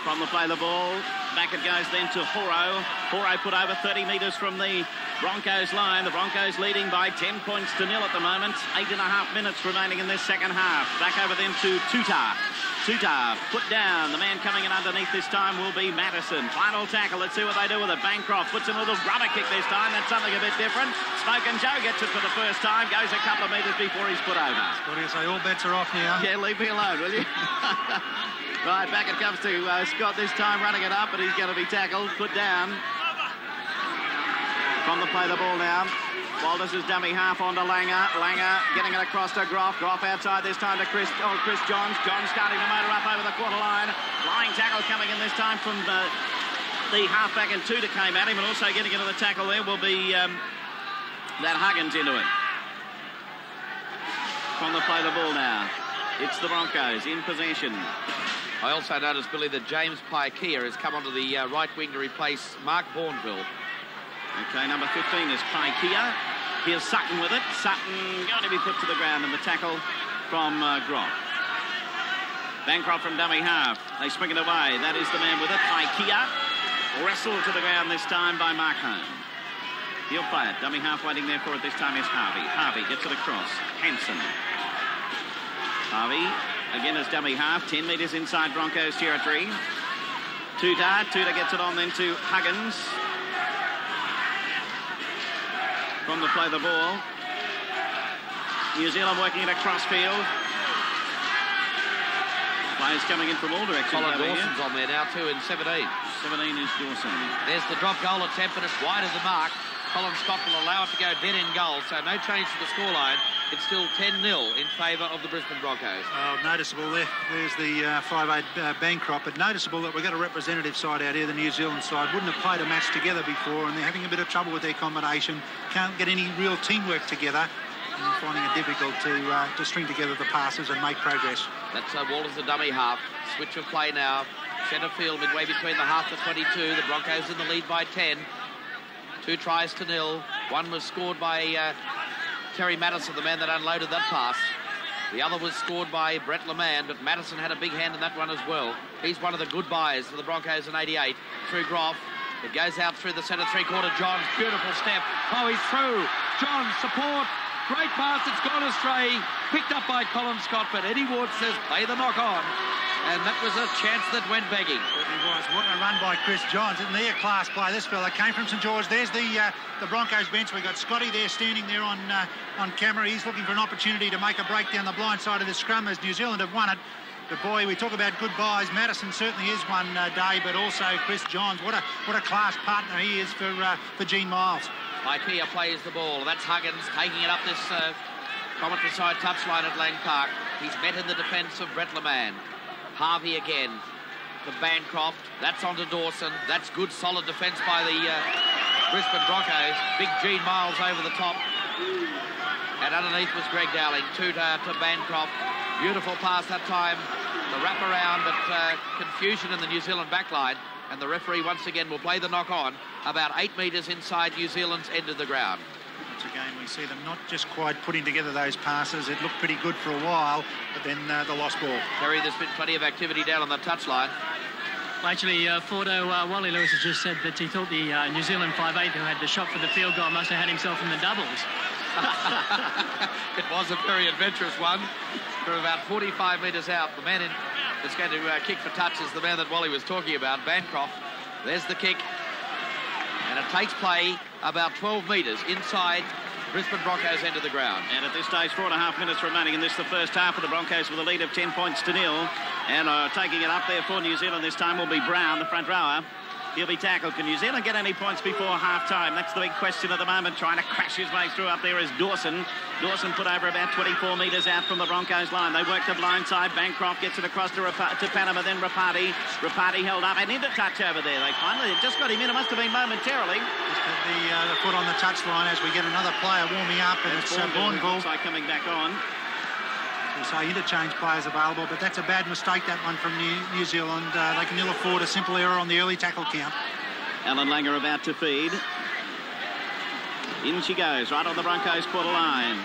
From the play, the ball, back it goes then to Horo. Horo put over 30 metres from the Broncos line. The Broncos leading by 10 points to 0 at the moment. 8.5 minutes remaining in this second half. Back over then to Tuta. Tuta put down. The man coming in underneath this time will be Madison. Final tackle. Let's see what they do with it. Bancroft puts in a little rubber kick this time. That's something a bit different. Smokin' Joe gets it for the first time. Goes a couple of metres before he's put over. What do you say? All bets are off now. Yeah, leave me alone, will you? Right, back it comes to Scott this time, running it up, but he's going to be tackled, put down. From the play, the ball now. Walters is dummy half onto Langer. Langer getting it across to Groff. Groff outside this time to Chris Johns. Johns starting to motor up over the quarter line. Flying tackle coming in this time from the halfback, and Tudor came at him, and also getting into the tackle there will be that Huggins into it. From the play, the ball now. It's the Broncos in possession. I also noticed, Billy, that James Paikea has come onto the right wing to replace Mark Bourneville. Okay, number 15 is Paikea. Here's Sutton with it. Sutton going to be put to the ground in the tackle from Groff. Bancroft from dummy half. They swing it away. That is the man with it, Paikea. Wrestled to the ground this time by Mark Hearn. He'll play it. Dummy half waiting there for it this time is Harvey. Harvey gets it across. Hansen. Harvey again as dummy half. 10 metres inside Broncos territory. Tudor gets it on then to Huggins. From the play, the ball. New Zealand working it across field. Players coming in from all directions. Colin Dawson's on there now too in 17. 17 is Dawson. There's the drop goal attempt, but it's wide of the mark. Colin Scott will allow it to go dead in goal, so no change to the scoreline. It's still 10-0 in favour of the Brisbane Broncos. Oh, noticeable there. There's the 5'8 Bancroft, but noticeable that we've got a representative side out here, the New Zealand side. Wouldn't have played a match together before, and they're having a bit of trouble with their combination. Can't get any real teamwork together, and finding it difficult to string together the passes and make progress. That's Walters, the dummy half. Switch of play now. Centre field, midway between the half to 22. The Broncos in the lead by 10. 2 tries to 0. One was scored by Terry Madison, the man that unloaded that pass. The other was scored by Brett Leman, but Madison had a big hand in that one as well. He's one of the good buys for the Broncos in 88. Through Groff. It goes out through the centre three-quarter. Johns, beautiful step. Oh, he's through. Johns, support. Great pass. It's gone astray. Picked up by Colin Scott, but Eddie Ward says, play the knock on. And that was a chance that went begging. It was. What a run by Chris Johns. Isn't he a class play? This fella came from St George. There's the Broncos bench. We've got Scotty there standing there on camera. He's looking for an opportunity to make a break down the blind side of the scrum as New Zealand have won it. But boy, we talk about goodbyes. Madison certainly is one day, but also Chris Johns. What a class partner he is for Gene Miles. Ikea plays the ball. That's Huggins taking it up this commentary side touchline at Lang Park. He's met in the defence of Brett LeMan. Harvey again to Bancroft. That's onto Dawson. That's good, solid defence by the Brisbane Broncos. Big Gene Miles over the top. And underneath was Greg Dowling. Tuta to Bancroft. Beautiful pass that time. The wrap around, but confusion in the New Zealand backline. And the referee once again will play the knock on about 8 metres inside New Zealand's end of the ground. Once again, we see them not just quite putting together those passes. It looked pretty good for a while, but then the lost ball. Terry, there's been plenty of activity down on the touchline. Well, actually, Fordo, Wally Lewis has just said that he thought the New Zealand 5'8" who had the shot for the field goal must have had himself in the doubles. It was a very adventurous one. From about 45 metres out, the man that's going to kick for touch is the man that Wally was talking about, Bancroft. There's the kick. And it takes play about 12 metres inside Brisbane Broncos end of the ground. And at this stage, 4.5 minutes remaining in this, the first half of the Broncos with a lead of 10 points to nil. And taking it up there for New Zealand this time will be Brown, the front rower. He'll be tackled. Can New Zealand get any points before half-time? That's the big question at the moment. Trying to crash his way through up there is Dawson. Dawson put over about 24 metres out from the Broncos line. They work the blind side. Bancroft gets it across to Panama, then Rapati. Rapati held up and into touch over there. They finally just got him in. It must have been momentarily. Just had the foot on the touchline as we get another player warming up, and it's Bourneville. Looks like coming back on. We say interchange players available, but that's a bad mistake, that one from New Zealand. They can ill afford a simple error on the early tackle count. Alan Langer about to feed. In she goes, right on the Broncos quarter line.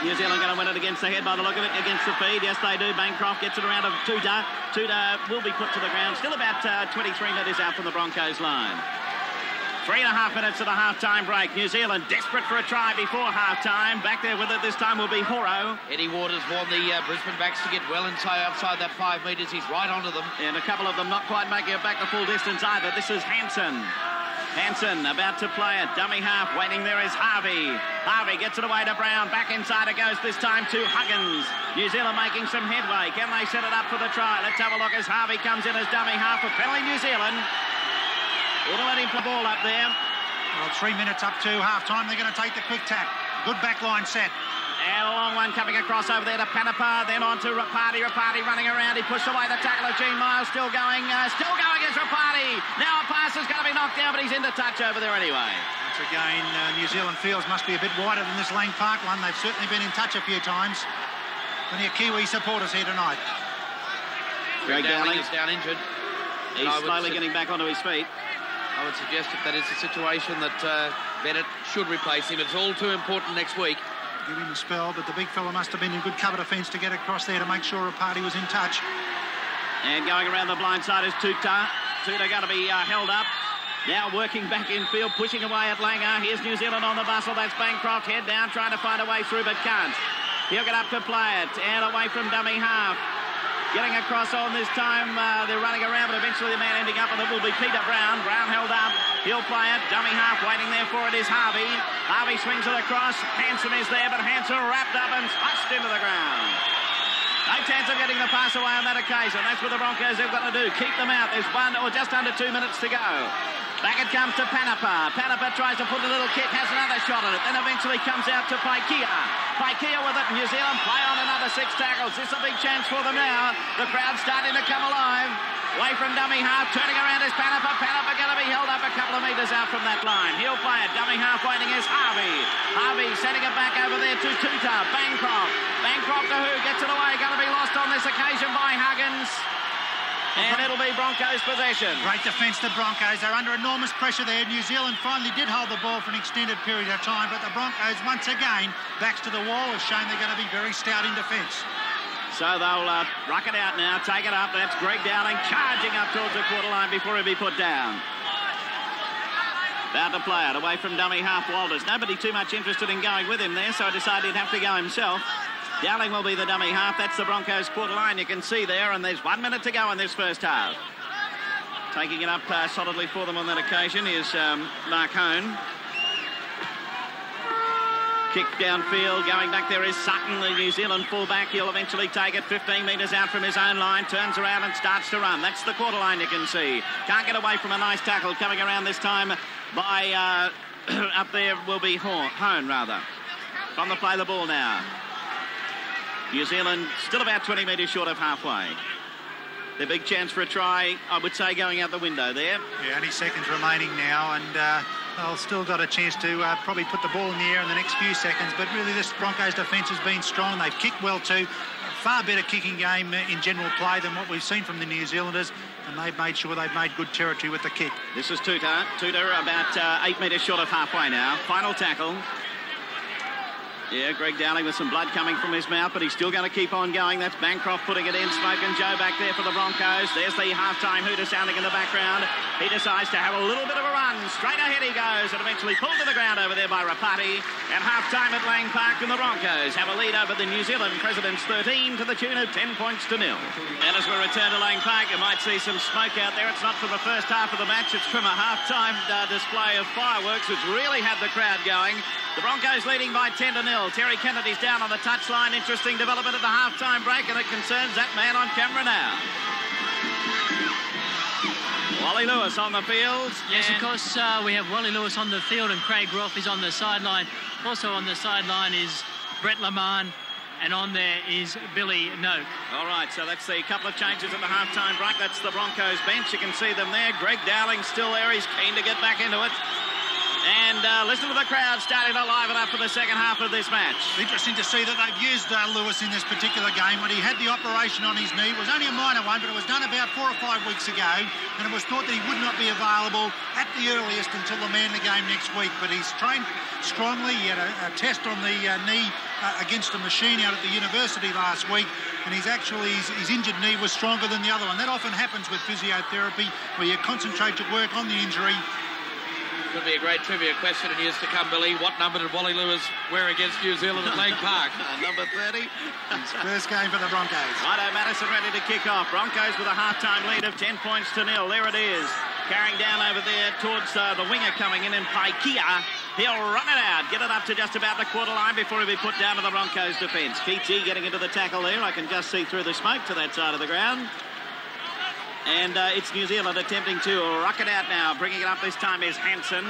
New Zealand going to win it against the head by the look of it, against the feed. Yes, they do. Bancroft gets it around to Tuta. Tuta will be put to the ground. Still about 23 metres out from the Broncos line. 3.5 minutes of the half-time break. New Zealand desperate for a try before half-time. Back there with it this time will be Horo. Eddie Waters warned the Brisbane backs to get well outside that 5 metres. He's right onto them. And a couple of them not quite making it back the full distance either. This is Hansen. Hansen about to play it. Dummy half. Waiting there is Harvey. Harvey gets it away to Brown. Back inside it goes this time to Huggins. New Zealand making some headway. Can they set it up for the try? Let's have a look as Harvey comes in as dummy half for penalty New Zealand. We'll let him put the ball up there. Well, 3 minutes up to half-time. They're going to take the quick tack. Good backline set. And a long one coming across over there to Panapa, then on to Rapati. Rapati running around. He pushed away the tackle of Gene Miles. Still going as Rapati. Now a pass is going to be knocked down, but he's into touch over there anyway. Once again, New Zealand fields must be a bit wider than this Lang Park one. They've certainly been in touch a few times. Plenty of Kiwi supporters here tonight. Greg Dowling is down injured. He's slowly getting back onto his feet. I would suggest if that is the situation that Bennett should replace him. It's all too important next week. Give him a spell, but the big fella must have been in good cover defence to get across there to make sure a party was in touch. And going around the blind side is Tuta. Tuta going to be held up. Now working back in field, pushing away at Langer. Here's New Zealand on the bustle. That's Bancroft, head down, trying to find a way through, but can't. He'll get up to play it, and away from dummy half. Getting across on this time, they're running around, but eventually the man ending up on it will be Peter Brown. Brown held up, he'll play it. Dummy half waiting there for it is Harvey. Harvey swings it across. Hansen is there, but Hansen wrapped up and slashed into the ground. No chance of getting the pass away on that occasion. That's what the Broncos have got to do. Keep them out. There's just under 2 minutes to go. Back it comes to Panapa. Panapa tries to put a little kick, has another shot at it, then eventually comes out to Paikea. Paikea with it. New Zealand play on another 6 tackles. This is a big chance for them now. The crowd's starting to come alive. Away from dummy half, turning around is Panapa. Panapa going to be held up a couple of metres out from that line. He'll play it. Dummy half waiting is Harvey. Harvey sending it back over there to Tuta. Bancroft. Bancroft to who? Gets it away. Going to be lost on this occasion by Huggins. And it'll be Broncos possession. Great defence, the Broncos. They're under enormous pressure there. New Zealand finally did hold the ball for an extended period of time, but the Broncos, once again, backs to the wall, has shown they're going to be very stout in defence. So they'll ruck it out now, take it up. That's Greg Dowling charging up towards the quarter line before he'll be put down. About to play it away from dummy half Walters. Nobody too much interested in going with him there, so I decided he'd have to go himself. Dowling will be the dummy half. That's the Broncos quarter line you can see there, and there's 1 minute to go in this first half. Taking it up solidly for them on that occasion is Mark Hone. Kick downfield, going back there is Sutton, the New Zealand fullback. He'll eventually take it 15 metres out from his own line, turns around and starts to run. That's the quarter line you can see. Can't get away from a nice tackle coming around this time by, up there will be Hone rather. From the play the ball now. New Zealand still about 20 metres short of halfway. Their big chance for a try, I would say, going out the window there. Yeah, only seconds remaining now, and they'll still got a chance to probably put the ball in the air in the next few seconds. But really, this Broncos defence has been strong. They've kicked well too. A far better kicking game in general play than what we've seen from the New Zealanders, and they've made sure they've made good territory with the kick. This is Tuta. Tuta about 8 metres short of halfway now. Final tackle. Yeah, Greg Dowling with some blood coming from his mouth, but he's still going to keep on going. That's Bancroft putting it in. Smoke and Joe back there for the Broncos. There's the halftime hooter sounding in the background. He decides to have a little bit of a run. Straight ahead he goes, and eventually pulled to the ground over there by Rapati. And halftime at Lang Park, and the Broncos have a lead over the New Zealand Presidents 13 to the tune of 10 points to 0. And as we return to Lang Park, you might see some smoke out there. It's not from the first half of the match. It's from a halftime display of fireworks, which really had the crowd going. The Broncos leading by 10 to 0. Terry Kennedy's down on the touchline. Interesting development at the halftime break, and it concerns that man on camera now. Wally Lewis on the field. Yes, of course, we have Wally Lewis on the field, and Craig Roth is on the sideline. Also on the sideline is Brett Lamar, and on there is Billy Noak. All right, so that's the couple of changes in the halftime break. That's the Broncos bench. You can see them there. Greg Dowling still there. He's keen to get back into it. And listen to the crowd starting to liven up for the second half of this match. Interesting to see that they've used Lewis in this particular game. When he had the operation on his knee, it was only a minor one, but it was done about 4 or 5 weeks ago, and it was thought that he would not be available at the earliest until the Manly game next week. But he's trained strongly. He had a test on the knee against a machine out at the university last week, and his injured knee was stronger than the other one. That often happens with physiotherapy, where you concentrate your work on the injury. Could be a great trivia question in years to come, Billy. What number did Wally Lewis wear against New Zealand at Lang Park? Number 30. His first game for the Broncos. Righto, Madison ready to kick off. Broncos with a halftime lead of 10 points to 0. There it is. Carrying down over there towards the winger coming in Paikia. He'll run it out, get it up to just about the quarter line before he'll be put down to the Broncos defence. Keaty getting into the tackle there. I can just see through the smoke to that side of the ground. And it's New Zealand attempting to rock it out now. Bringing it up this time is Hansen.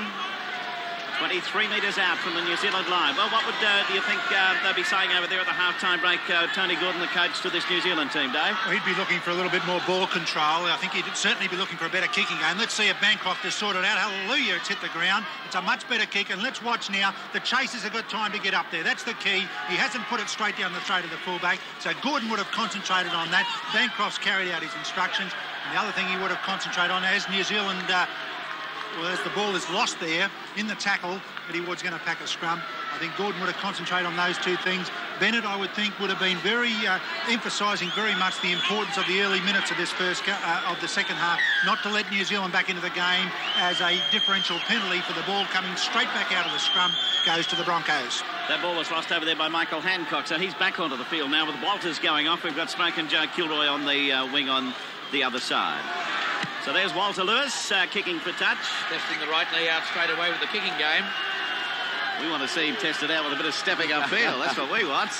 23 metres out from the New Zealand line. Well, what would do you think they'll be saying over there at the halftime break, Tony Gordon, the coach to this New Zealand team, Dave? Well, he'd be looking for a little bit more ball control. I think he'd certainly be looking for a better kicking game. Let's see if Bancroft has sorted out. Hallelujah, it's hit the ground. It's a much better kick, and let's watch now. The chasers have got time to get up there. That's the key. He hasn't put it straight down the throat of the fullback, so Gordon would have concentrated on that. Bancroft's carried out his instructions. And the other thing he would have concentrated on, as New Zealand, as the ball is lost there in the tackle, Eddie Ward's going to pack a scrum. I think Gordon would have concentrated on those two things. Bennett, I would think, would have been very emphasising very much the importance of the early minutes of this of the second half, not to let New Zealand back into the game as a differential penalty for the ball coming straight back out of the scrum goes to the Broncos. That ball was lost over there by Michael Hancock, so he's back onto the field now with Walters going off. We've got Smoke and Joe Kilroy on the wing on the other side. So there's Walter Lewis kicking for touch. Testing the right knee out straight away with the kicking game. We want to see him tested out with a bit of stepping upfield. That's what we want.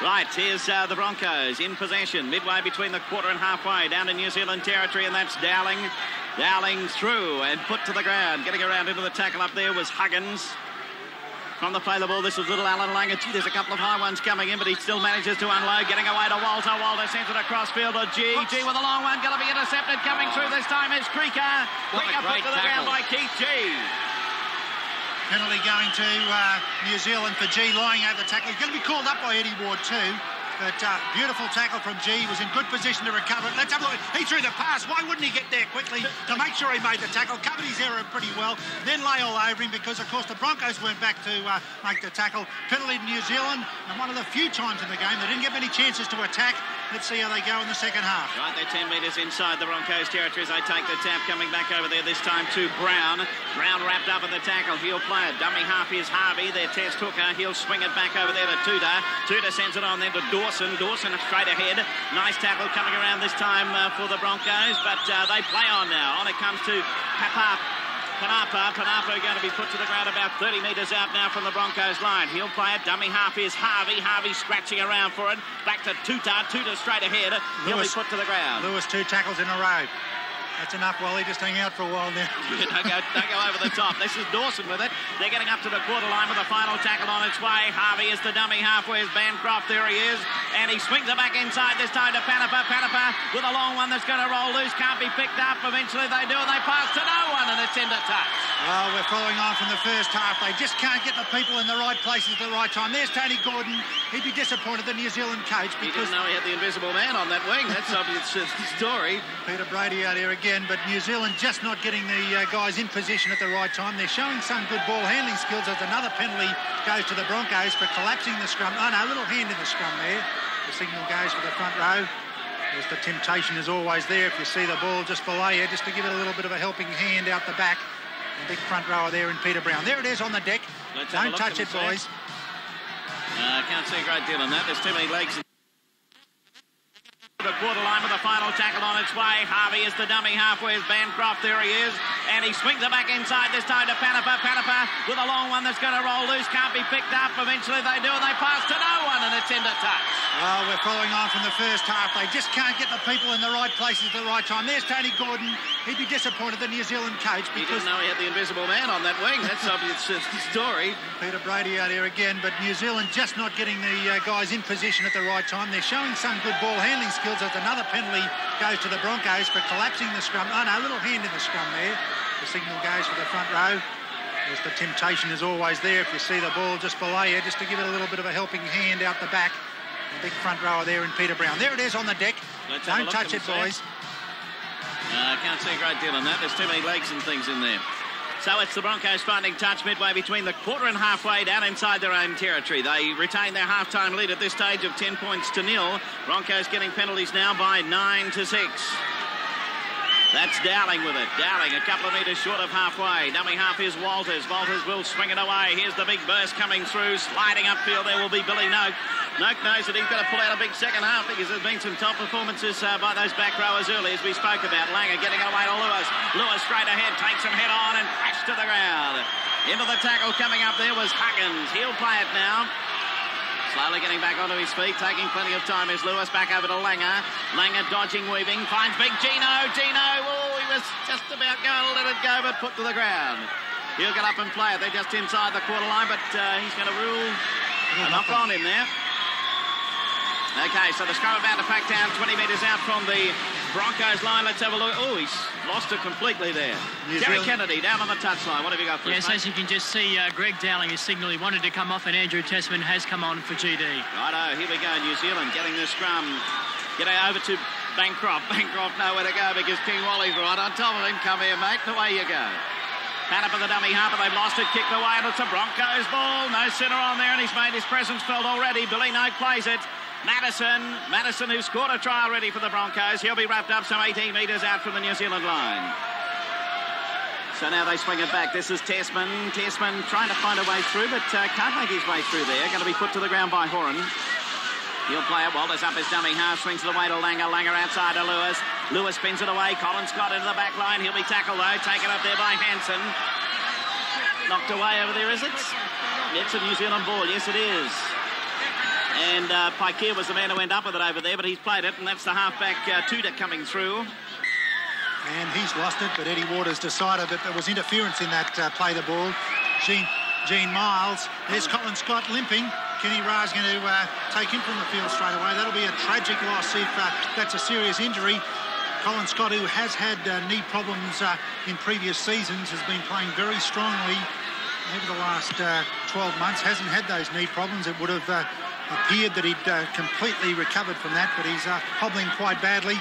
Right, here's the Broncos in possession, midway between the quarter and halfway, down to New Zealand territory, and that's Dowling. Dowling through and put to the ground. Getting around into the tackle up there was Huggins. From the play the ball, this was little Alan Langer. There's a couple of high ones coming in, but he still manages to unload. Getting away to Walter. Walter sends it across field to G. G with a long one. Going to be intercepted. Coming through this time is Creeker. Creeker put to the ground by Keith G. Penalty going to New Zealand for G lying over the tackle. He's going to be called up by Eddie Ward too. But beautiful tackle from G. He was in good position to recover it. Let's have a look. He threw the pass. Why wouldn't he get there quickly to make sure he made the tackle? Covered his error pretty well. Then lay all over him because, of course, the Broncos weren't back to make the tackle. Penalty to New Zealand. And one of the few times in the game they didn't get many chances to attack. Let's see how they go in the second half. Right, they're 10 metres inside the Broncos territory as they take the tap. Coming back over there this time to Brown. Brown wrapped up in the tackle. He'll play it. Dummy half is Harvey. Their test hooker. He'll swing it back over there to Tudor. Tudor sends it on then to Dawson. Dawson straight ahead. Nice tackle coming around this time for the Broncos, but they play on now. On it comes to Panapa going to be put to the ground about 30 metres out now from the Broncos line. He'll play it. Dummy half is Harvey. Harvey scratching around for it. Back to Tudor. Tudor straight ahead. He'll be put to the ground. Lewis, 2 tackles in a row. That's enough, Wally. Just hang out for a while now. Don't go over the top. This is Dawson with it. They're getting up to the quarter line with a final tackle on its way. Harvey is the dummy half. Where's Bancroft? There he is. And he swings it back inside this time to Panapa. Panapa with a long one that's going to roll loose. Can't be picked up. Eventually they do, and they pass to no one, and it's into touch. Well, we're following on from the first half. They just can't get the people in the right places at the right time. There's Tony Gordon. He'd be disappointed, the New Zealand coach, because... He didn't know he had the invisible man on that wing. That's obvious story. Peter Brady out here again, but New Zealand just not getting the guys in position at the right time. They're showing some good ball handling skills. As another penalty goes to the Broncos for collapsing the scrum. Oh, no, a little hand in the scrum there. The signal goes for the front row. There's the temptation is always there if you see the ball just below you, just to give it a little bit of a helping hand out the back. The big front rower there in Peter Brown. There it is on the deck. Don't touch it, boys. Can't see a great deal on that. There's too many legs. The quarter line with a final tackle on its way. Harvey is the dummy half. Where's Bancroft? There he is. And he swings it back inside this time to Panapa. Panapa with a long one that's going to roll loose. Can't be picked up. Eventually they do, and they pass to no one, and it's into touch. Well, we're following on from the first half. They just can't get the people in the right places at the right time. There's Tony Gordon. He'd be disappointed, the New Zealand coach, because... He didn't know he had the invisible man on that wing. That's obvious story. Peter Brady out here again, but New Zealand just not getting the guys in position at the right time. They're showing some good ball handling skills. As another penalty goes to the Broncos for collapsing the scrum. Oh, no, a little hand in the scrum there. The signal goes for the front row. There's the temptation is always there if you see the ball just below you, just to give it a little bit of a helping hand out the back. The big front rower there in Peter Brown. There it is on the deck. Don't touch it, boys. Can't see a great deal on that. There's too many legs and things in there. So it's the Broncos finding touch midway between the quarter and halfway down inside their own territory. They retain their half-time lead at this stage of 10 points to 0. Broncos getting penalties now by 9-6. That's Dowling with it. Dowling a couple of metres short of halfway. Dummy half is Walters. Walters will swing it away. Here's the big burst coming through. Sliding upfield there will be Billy Noak. Noak knows that he's got to pull out a big second half because there's been some top performances by those back rowers early, as we spoke about. Langer getting away to Lewis. Lewis straight ahead, takes him head on and crash to the ground. Into the tackle coming up there was Huggins. He'll play it now. Slowly getting back onto his feet, taking plenty of time is Lewis. Back over to Langer. Langer dodging, weaving, finds big Gino. Oh, he was just about going to let it go, but put to the ground. He'll get up and play it. They're just inside the quarter line, but he's going to rule a knock on him there. Okay, so the scrum about to pack down 20 metres out from the Broncos line. Let's have a look. Oh, he's lost it completely there. Terry Kennedy down on the touchline. What have you got for us? Yes, as you can just see, Greg Dowling is signalling he wanted to come off, and Andrew Tessman has come on for GD. Righto, here we go. New Zealand getting the scrum. Getting over to Bancroft. Bancroft nowhere to go because King Wally's right on top of him. Come here, mate. Away you go. Panapa the dummy half, but they've lost it. Kicked away, and it's a Broncos ball. No centre on there, and he's made his presence felt already. Billy Noak plays it. Madison, who scored a try already for the Broncos. He'll be wrapped up some 18 metres out from the New Zealand line. So now they swing it back. This is Tessman. Tessman trying to find a way through, but can't make his way through there. Going to be put to the ground by Horan. He'll play it. Walters up his dummy half. Swings it away to Langer. Langer outside to Lewis. Lewis spins it away. Colin Scott into the back line. He'll be tackled, though. Taken up there by Hansen. Knocked away over there, is it? It's a New Zealand ball. Yes, it is. And Pikir was the man who went up with it over there, but he's played it, and that's the halfback Tudor coming through. And he's lost it, but Eddie Waters decided that there was interference in that play the ball. Gene Miles. There's Colin Scott limping. Kenny Ra's going to take him from the field straight away. That'll be a tragic loss if that's a serious injury. Colin Scott, who has had knee problems in previous seasons, has been playing very strongly over the last 12 months. Hasn't had those knee problems. It would have appeared that he'd completely recovered from that, but he's hobbling quite badly.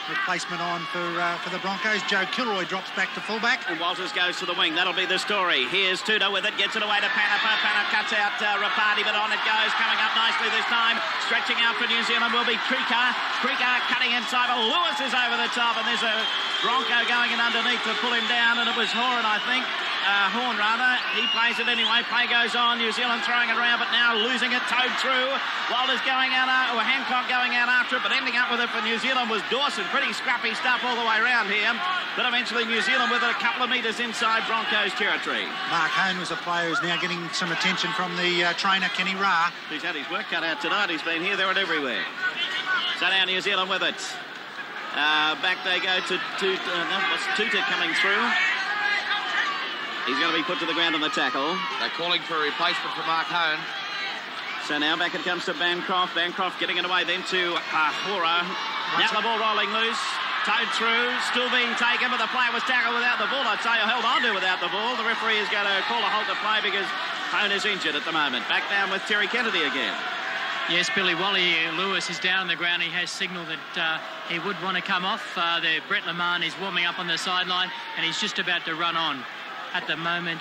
Replacement on for the Broncos. Joe Kilroy drops back to fullback. And Walters goes to the wing. That'll be the story. Here's Tudor with it. Gets it away to Panapa. Panapa cuts out Rapati, but on it goes. Coming up nicely this time. Stretching out for New Zealand will be Creaker. Creaker cutting inside. Well, Lewis is over the top, and there's a Bronco going in underneath to pull him down, and it was Horn, I think. Horn, rather. He plays it anyway. Play goes on. New Zealand throwing it around, but now losing it. Towed through. Walters going out, or Hancock going out after it, but ending up with it for New Zealand was Dawson. Pretty scrappy stuff all the way around here. But eventually New Zealand with it a couple of metres inside Broncos territory. Mark Hone was a player who's now getting some attention from the trainer, Kenny Ra. He's had his work cut out tonight. He's been here, there and everywhere. So now New Zealand with it. Back they go to Tuta coming through. He's going to be put to the ground on the tackle. They're calling for a replacement for Mark Hone. So now back it comes to Bancroft. Bancroft getting it away then to Hora. Now the ball rolling loose. Towed through. Still being taken, but the player was tackled without the ball. I'd say held on to without the ball. The referee is going to call a halt to play because Hone is injured at the moment. Back down with Terry Kennedy again. Yes, Billy, Wally Lewis is down on the ground. He has signalled that he would want to come off. Brett Lamar is warming up on the sideline, and he's just about to run on. At the moment,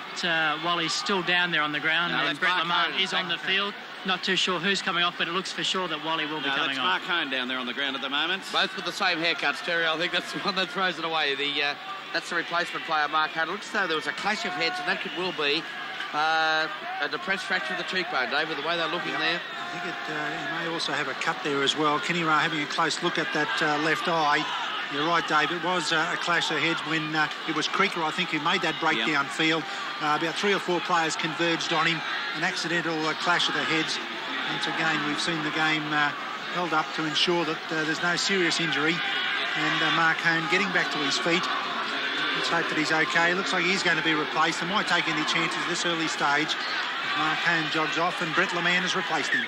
Wally's still down there on the ground, and Brett Lamar is on the field. Not too sure who's coming off, but it looks for sure that Wally will be coming off. That's Mark Hone down there on the ground at the moment. Both with the same haircuts, Terry. I think that's the one that throws it away. That's the replacement player, Mark Hone. It looks as though there was a clash of heads, and that could well be a depressed fracture of the cheekbone, Dave, with the way they're looking there. I think he may also have a cut there as well. Kenny Ra having a close look at that left eye. You're right, Dave. It was a clash of heads when it was Creaker, I think, who made that break downfield. About 3 or 4 players converged on him. An accidental clash of the heads. Once again, we've seen the game held up to ensure that there's no serious injury. And Mark Hone getting back to his feet. Let's hope that he's okay. Looks like he's going to be replaced. They might take any chances at this early stage. Mark Hone jogs off, and Brett Lamar has replaced him.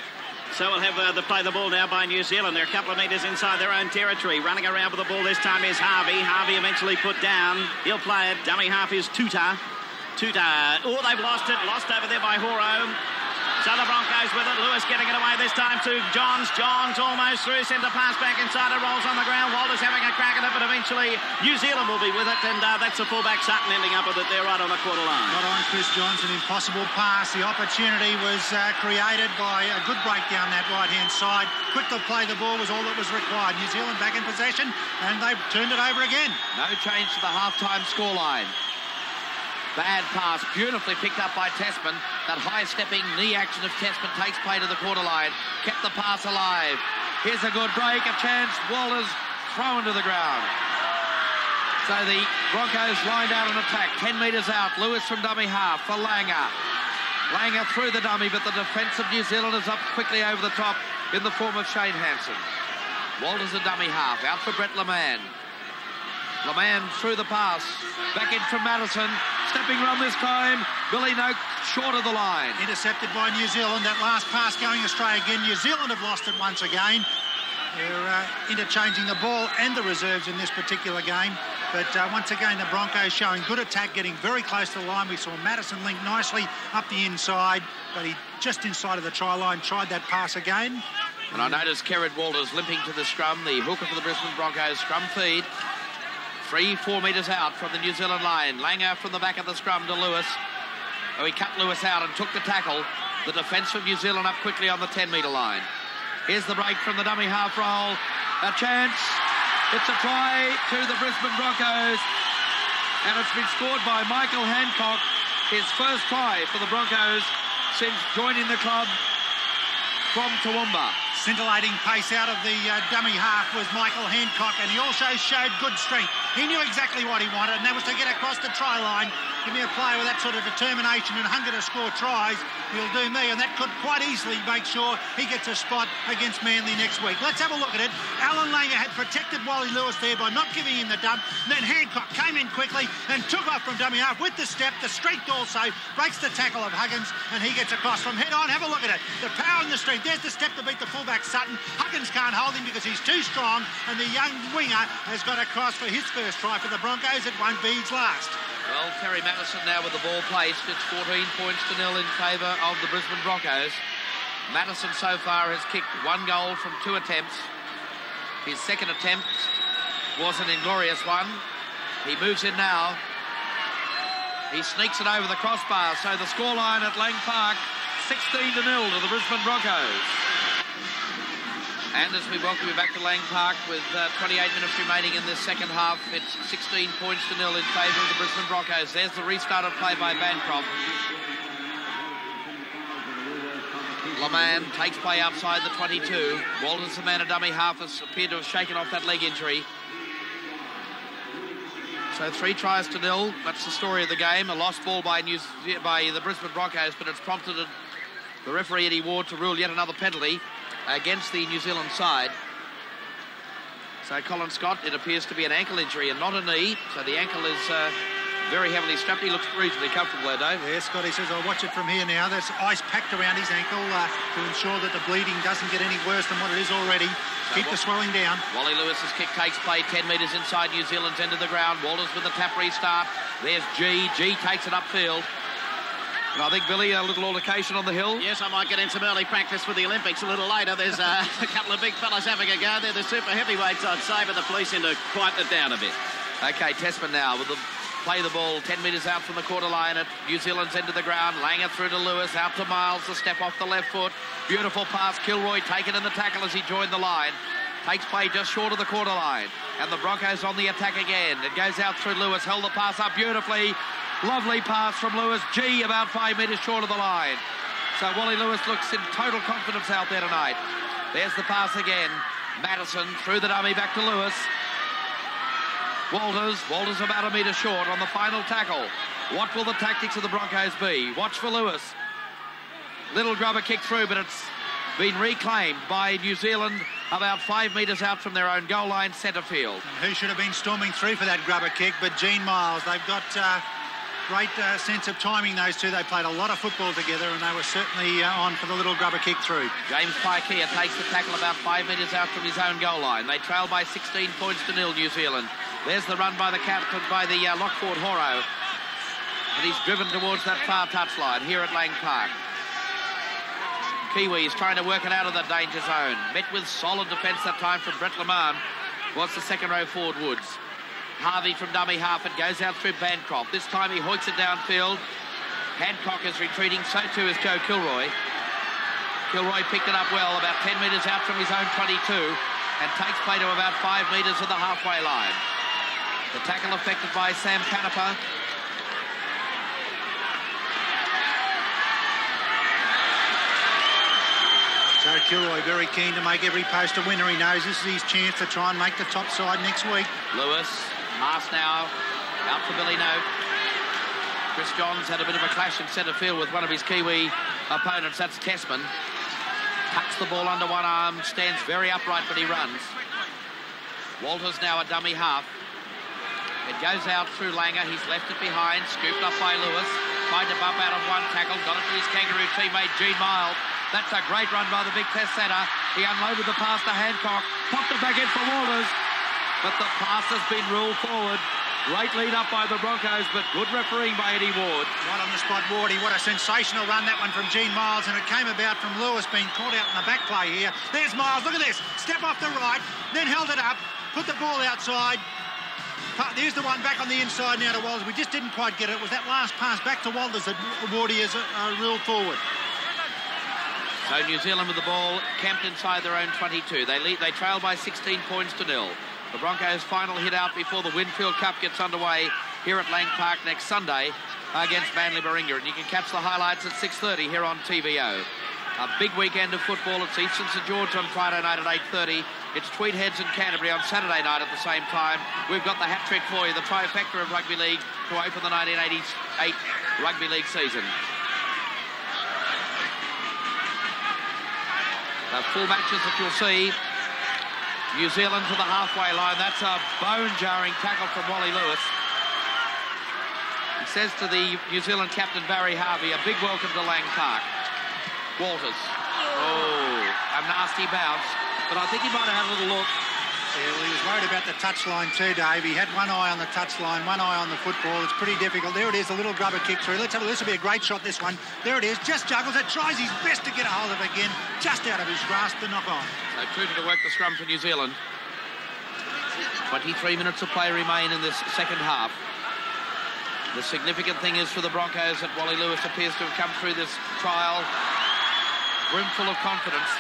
So we'll have the ball now by New Zealand. They're a couple of metres inside their own territory. Running around with the ball this time is Harvey. Harvey eventually put down. He'll play it. Dummy half is Tuta. Oh, they've lost it. Lost over there by Horo. So the Broncos with it. Lewis getting it away this time to Johns. Johns almost through. Centre pass back inside. It rolls on the ground. Walters having a crack at it, but eventually New Zealand will be with it. And that's the fullback Sutton ending up with it there right on the quarter line. Not on Chris Johns, an impossible pass. The opportunity was created by a good break down that right-hand side. Quick to play the ball was all that was required. New Zealand back in possession, and they've turned it over again. No change to the half-time scoreline. Bad pass, beautifully picked up by Tasman. That high-stepping knee action of Tasman takes play to the quarter line. Kept the pass alive. Here's a good break, a chance. Walters thrown to the ground. So the Broncos lined out an attack. 10 metres out. Lewis from dummy half for Langer. Langer through the dummy, but the defence of New Zealand is up quickly over the top in the form of Shane Hansen. Walters a dummy half. Out for Brett Lamar. Lamar through the pass. Back in from Madison. Stepping run this time. Billy Noak short of the line. Intercepted by New Zealand. That last pass going astray again. New Zealand have lost it once again. They're interchanging the ball and the reserves in this particular game. But once again, the Broncos showing good attack, getting very close to the line. We saw Madison link nicely up the inside, but he just inside of the try line tried that pass again. And I noticed Kerrod Walters limping to the scrum, the hooker for the Brisbane Broncos scrum feed. 3-4 metres out from the New Zealand line. Langer from the back of the scrum to Lewis. Oh, he cut Lewis out and took the tackle. The defence from New Zealand up quickly on the 10-metre line. Here's the break from the dummy half roll. A chance. It's a try to the Brisbane Broncos. And it's been scored by Michael Hancock. His first try for the Broncos since joining the club from Toowoomba. Scintillating pace out of the dummy half was Michael Hancock, and he also showed good strength. He knew exactly what he wanted, and that was to get across the try line. Give me a player with that sort of determination and hunger to score tries. He'll do me, and that could quite easily make sure he gets a spot against Manly next week. Let's have a look at it. Alan Langer had protected Wally Lewis there by not giving him the dump. And then Hancock came in quickly and took off from dummy half with the step. The strength also breaks the tackle of Huggins, and he gets across from head on. Have a look at it. The power and the strength. There's the step to beat the fullback Sutton. Huggins can't hold him because he's too strong, and the young winger has got across for his first try for the Broncos. It won't be his last. Well, Terry Madison now with the ball placed. It's 14 points to 0 in favour of the Brisbane Broncos. Madison so far has kicked 1 goal from 2 attempts. His second attempt was an inglorious one. He moves in now. He sneaks it over the crossbar. So the scoreline at Lang Park, 16-0 to the Brisbane Broncos. And as we welcome you back to Lang Park with 28 minutes remaining in this second half, it's 16 points to 0 in favour of the Brisbane Broncos. There's the restart of play by Bancroft. Laman takes play outside the 22. Walters, the man of dummy half, has appeared to have shaken off that leg injury. So 3 tries to 0. That's the story of the game. A lost ball by the Brisbane Broncos, but it's prompted the referee Eddie Ward to rule yet another penalty against the New Zealand side. So Colin Scott, it appears to be an ankle injury and not a knee. So the ankle is very heavily strapped. He looks reasonably comfortable there, Dave. Yeah, Scotty says, I'll watch it from here now. There's ice packed around his ankle to ensure that the bleeding doesn't get any worse than what it is already. So keep the swelling down. Wally Lewis's kick takes play 10 metres inside New Zealand's end of the ground. Walters with the tap restart. There's G. G takes it upfield. And I think, Billy, a little altercation on the hill. Yes, I might get in some early practice for the Olympics a little later. There's a couple of big fellas having a go. They're the super heavyweights, I'd say, but the police seem to quieten it down a bit. OK, Tessman now with the play the ball 10 metres out from the quarter line at New Zealand's end of the ground. Langer through to Lewis, out to Miles, the step off the left foot. Beautiful pass, Kilroy taken in the tackle as he joined the line. Takes play just short of the quarter line. And the Broncos on the attack again. It goes out through Lewis, held the pass up beautifully. Lovely pass from Lewis. G about 5 metres short of the line. So Wally Lewis looks in total confidence out there tonight. There's the pass again. Madison through the dummy back to Lewis. Walters about a metre short on the final tackle. What will the tactics of the Broncos be? Watch for Lewis. Little grubber kick through, but it's been reclaimed by New Zealand about 5 metres out from their own goal line, centre field. Who should have been storming through for that grubber kick, but Gene Miles. They've got great sense of timing, those two. They played a lot of football together, and they were certainly on for the little grubber kick through. James Paikea takes the tackle about 5 metres out from his own goal line. They trail by 16 points to 0, New Zealand. There's the run by the captain, by the Lockford Horo. And he's driven towards that far touchline here at Lang Park. Kiwis trying to work it out of the danger zone. Met with solid defence that time from Brett Lamar. Was the second row forward, Woods. Harvey from dummy half. It goes out through Bancroft. This time he hoiks it downfield. Hancock is retreating. So too is Joe Kilroy. Kilroy picked it up well, about 10 metres out from his own 22, and takes play to about 5 metres of the halfway line. The tackle effected by Sam Canepa. So Kilroy very keen to make every post a winner. He knows this is his chance to try and make the top side next week. Lewis, pass now, out for Billy Note. Chris Johns had a bit of a clash in centre field with one of his Kiwi opponents. That's Tessman. Tucks the ball under one arm, stands very upright, but he runs. Walters now a dummy half. It goes out through Langer. He's left it behind, scooped up by Lewis. Tried to bump out of one tackle, got it to his kangaroo teammate, Gene Miles. That's a great run by the big test setter. He unloaded the pass to Hancock, popped it back in for Walters, but the pass has been ruled forward. Great lead up by the Broncos, but good refereeing by Eddie Ward. Right on the spot, Wardy. What a sensational run that one from Gene Miles, and it came about from Lewis being caught out in the back play here. There's Miles, look at this. Step off the right, then held it up, put the ball outside. There's the one back on the inside now to Walters. We just didn't quite get it. It was that last pass back to Walters that Wardy has ruled forward. So New Zealand with the ball camped inside their own 22. They trail by 16 points to 0. The Broncos' final hit out before the Winfield Cup gets underway here at Lang Park next Sunday against Manly Warringah. And you can catch the highlights at 6:30 here on TVO. A big weekend of football. It's Eastern St George on Friday night at 8:30. It's Tweed Heads and Canterbury on Saturday night at the same time. We've got the hat-trick for you, the trifecta of rugby league to open the 1988 rugby league season. The full matches that you'll see. New Zealand to the halfway line. That's a bone-jarring tackle from Wally Lewis. He says to the New Zealand captain, Barry Harvey, a big welcome to Lang Park. Walters. Oh, a nasty bounce. But I think he might have had a little look. Yeah, well, he was worried about the touchline too, Dave. He had one eye on the touchline, one eye on the football. It's pretty difficult. There it is, the little grubber kick through. Let's have a look. This will be a great shot, this one. There it is, just juggles it, tries his best to get a hold of it again, just out of his grasp, the knock on. So 2 to work the scrum for New Zealand. 23 minutes of play remain in this second half. The significant thing is for the Broncos that Wally Lewis appears to have come through this trial brimful of confidence.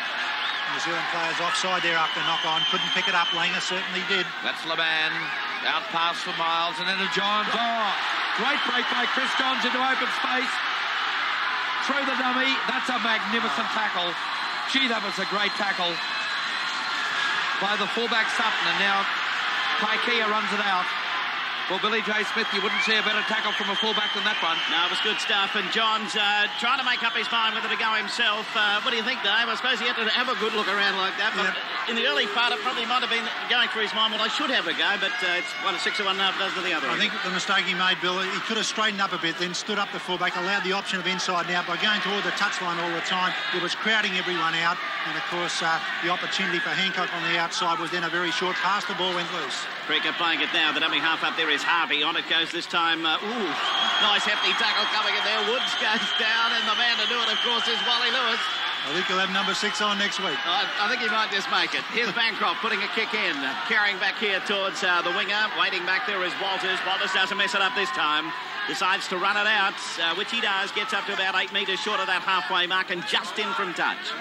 New Zealand players offside there after knock-on. Couldn't pick it up. Langer certainly did. That's Leman. Out pass for Miles. And then a Johns. Oh, great break by Chris Johns into open space. Through the dummy. That's a magnificent tackle. Gee, that was a great tackle by the fullback Sutton. And now Kaikia runs it out. Well, Billy J. Smith, you wouldn't see a better tackle from a fullback than that one. No, it was good stuff. And Johns trying to make up his mind whether to go himself. What do you think, Dave? I suppose he had to have a good look around like that. But in the early part, it probably might have been going through his mind, well, I should have a go. But it's 1 to 6 or 1 1/2 dozen to the other. I think the mistake he made, Bill, he could have straightened up a bit, then stood up the fullback, allowed the option of inside and out. By going toward the touchline all the time, it was crowding everyone out. And, of course, the opportunity for Hancock on the outside was then a very short pass. The ball went loose. Cricket playing it now. The dummy half up there is Harvey. On it goes this time. Nice hefty tackle coming in there. Woods goes down, and the man to do it, of course, is Wally Lewis. I think he'll have number 6 on next week. I think he might just make it. Here's Bancroft putting a kick in. Carrying back here towards the winger. Waiting back there is Walters. Walters doesn't mess it up this time. Decides to run it out, which he does. Gets up to about 8 metres short of that halfway mark and just in from touch.